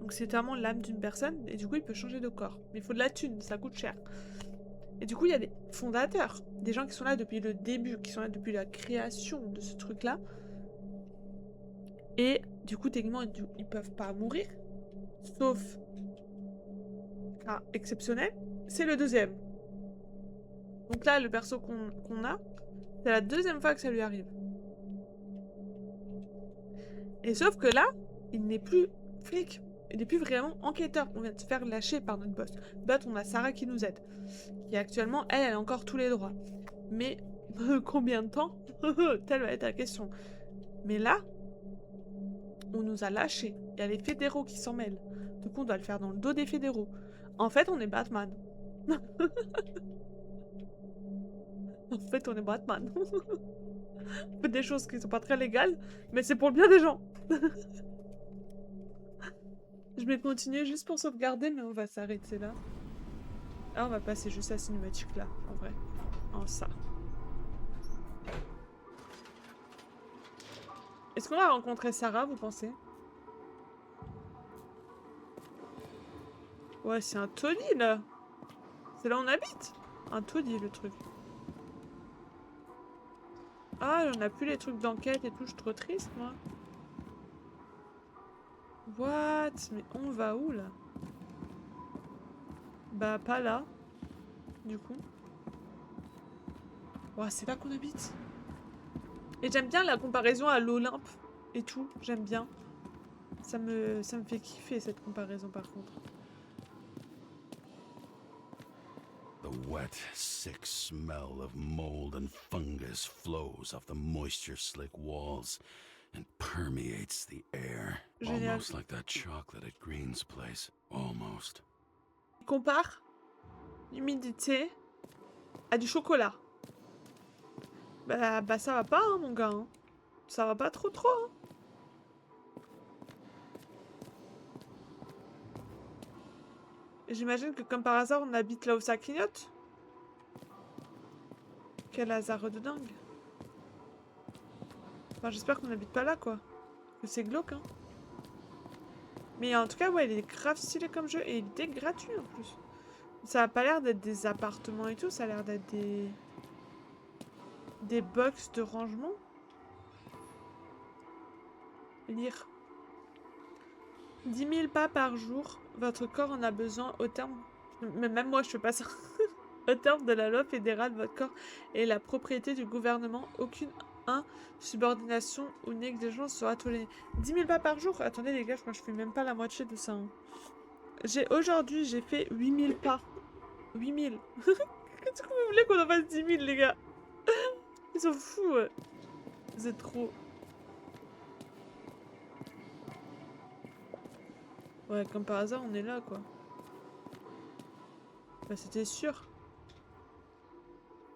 Donc c'est vraiment l'âme d'une personne, et du coup il peut changer de corps. Mais il faut de la thune, ça coûte cher. Et du coup il y a des fondateurs, des gens qui sont là depuis le début, qui sont là depuis la création de ce truc-là. Et du coup techniquement ils peuvent pas mourir, sauf cas exceptionnel. C'est le deuxième. Donc là le perso qu'on a, c'est la deuxième fois que ça lui arrive. Et sauf que là, il n'est plus flic. Il n'est plus vraiment enquêteur. On vient de se faire lâcher par notre boss. But on a Sarah qui nous aide. Qui actuellement, elle a encore tous les droits. Mais combien de temps? Telle va être la question. Mais là, on nous a lâchés. Il y a les fédéraux qui s'en mêlent. Du coup, on doit le faire dans le dos des fédéraux. En fait, on est Batman. En fait, on est Batman. On fait des choses qui sont pas très légales, mais c'est pour le bien des gens. Je vais continuer juste pour sauvegarder, mais on va s'arrêter là. Ah, on va passer juste à la cinématique là, en vrai. En ça. Est-ce qu'on va rencontrer Sarah, vous pensez? Ouais, c'est un taudis, là. C'est là où on habite. Un taudis, le truc. Ah, on a plus les trucs d'enquête et tout. Je suis trop triste, moi. What? Mais on va où, là? Bah, pas là. Du coup. Ouais, c'est là qu'on habite. Et j'aime bien la comparaison à l'Olympe et tout. J'aime bien. Ça me fait kiffer, cette comparaison, par contre. The wet, sick smell of mold and fungus flows off the moisture-slick walls and permeates the air. Génial. Almost like that chocolate at Green's place. Almost. Compare l'humidité à du chocolat. Bah ça va pas, hein, mon gars. Hein. Ça va pas trop. Hein. J'imagine que comme par hasard, on habite là où ça clignote. Quel hasard de dingue. Enfin, j'espère qu'on n'habite pas là, quoi. Que c'est glauque, hein. Mais en tout cas, ouais, il est grave stylé comme jeu. Et il était gratuit, en plus. Ça a pas l'air d'être des appartements et tout. Ça a l'air d'être des box de rangement. Lire. 10 000 pas par jour. Votre corps en a besoin au terme... Mais même moi, je fais pas ça. Au terme de la loi fédérale, votre corps est la propriété du gouvernement. Aucune insubordination ou négligence sera tolérée. 10 000 pas par jour? Attendez les gars, je crois que je fais même pas la moitié de ça. Hein. Aujourd'hui, j'ai fait 8 000 pas. 8 000. Qu'est-ce que vous voulez qu'on en fasse 10 000 les gars? Ils sont fous. Ouais. Vous êtes trop... Ouais, comme par hasard, on est là, quoi. Bah, c'était sûr.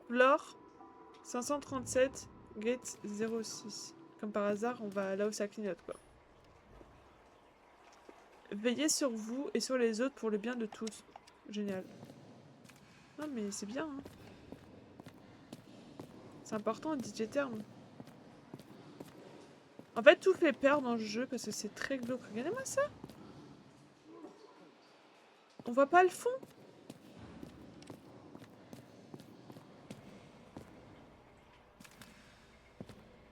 Flore 537, gate 06. Comme par hasard, on va là où ça clignote, quoi. Veillez sur vous et sur les autres pour le bien de tous. Génial. Non, mais c'est bien, hein. C'est important, DJ Terme. En fait, tout fait peur dans le jeu parce que c'est très glauque. Regardez-moi ça. On voit pas le fond.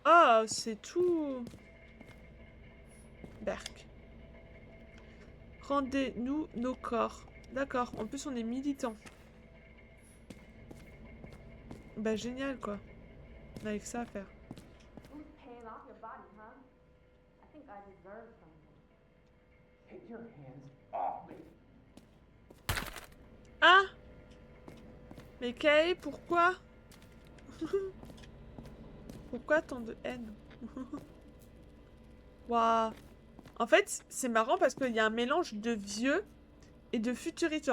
Ah, c'est tout. Berk. Rendez-nous nos corps. D'accord. En plus, on est militants. Bah, génial, quoi. On a avec ça à faire. Ah! Mais Kay, pourquoi? Pourquoi tant de haine? Waouh! En fait, c'est marrant parce qu'il y a un mélange de vieux et de futurité.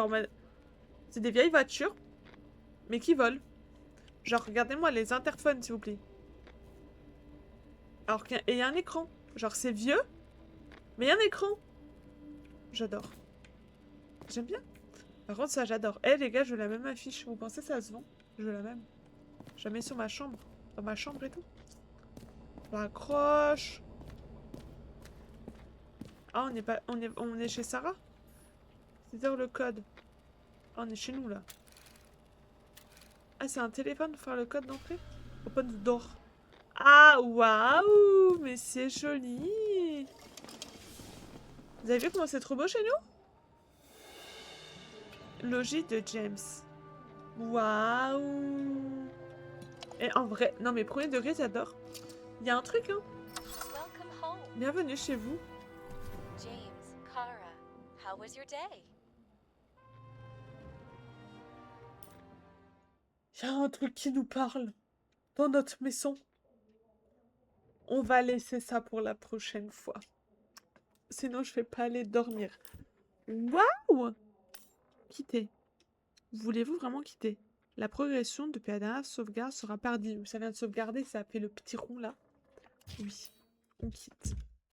C'est des vieilles voitures, mais qui volent. Genre, regardez-moi les interphones, s'il vous plaît. Alors qu'il y a un écran. Genre, c'est vieux, mais il y a un écran. J'adore. J'aime bien. Par contre, ça, j'adore. Eh, les gars, je veux la même affiche. Vous pensez que ça se vend? Je veux la même. Je la mets sur ma chambre. Dans ma chambre et tout. On l'accroche. Ah, on est chez Sarah? C'est dire le code. Ah, on est chez nous, là. Ah, c'est un téléphone pour faire le code d'entrée? Open the door. Ah, waouh! Mais c'est joli! Vous avez vu comment c'est trop beau chez nous? Logis de James. Waouh! Et en vrai, non mais premier degré, j'adore. Il y a un truc, hein? Welcome home, Bienvenue chez vous. James, Kara. How was your day? Il y a un truc qui nous parle dans notre maison. On va laisser ça pour la prochaine fois. Sinon, je vais pas aller dormir. Waouh! Quitter. Voulez-vous vraiment quitter? La progression depuis la dernière sauvegarde sera perdue. Ça vient de sauvegarder, ça a fait le petit rond là. Oui, on quitte.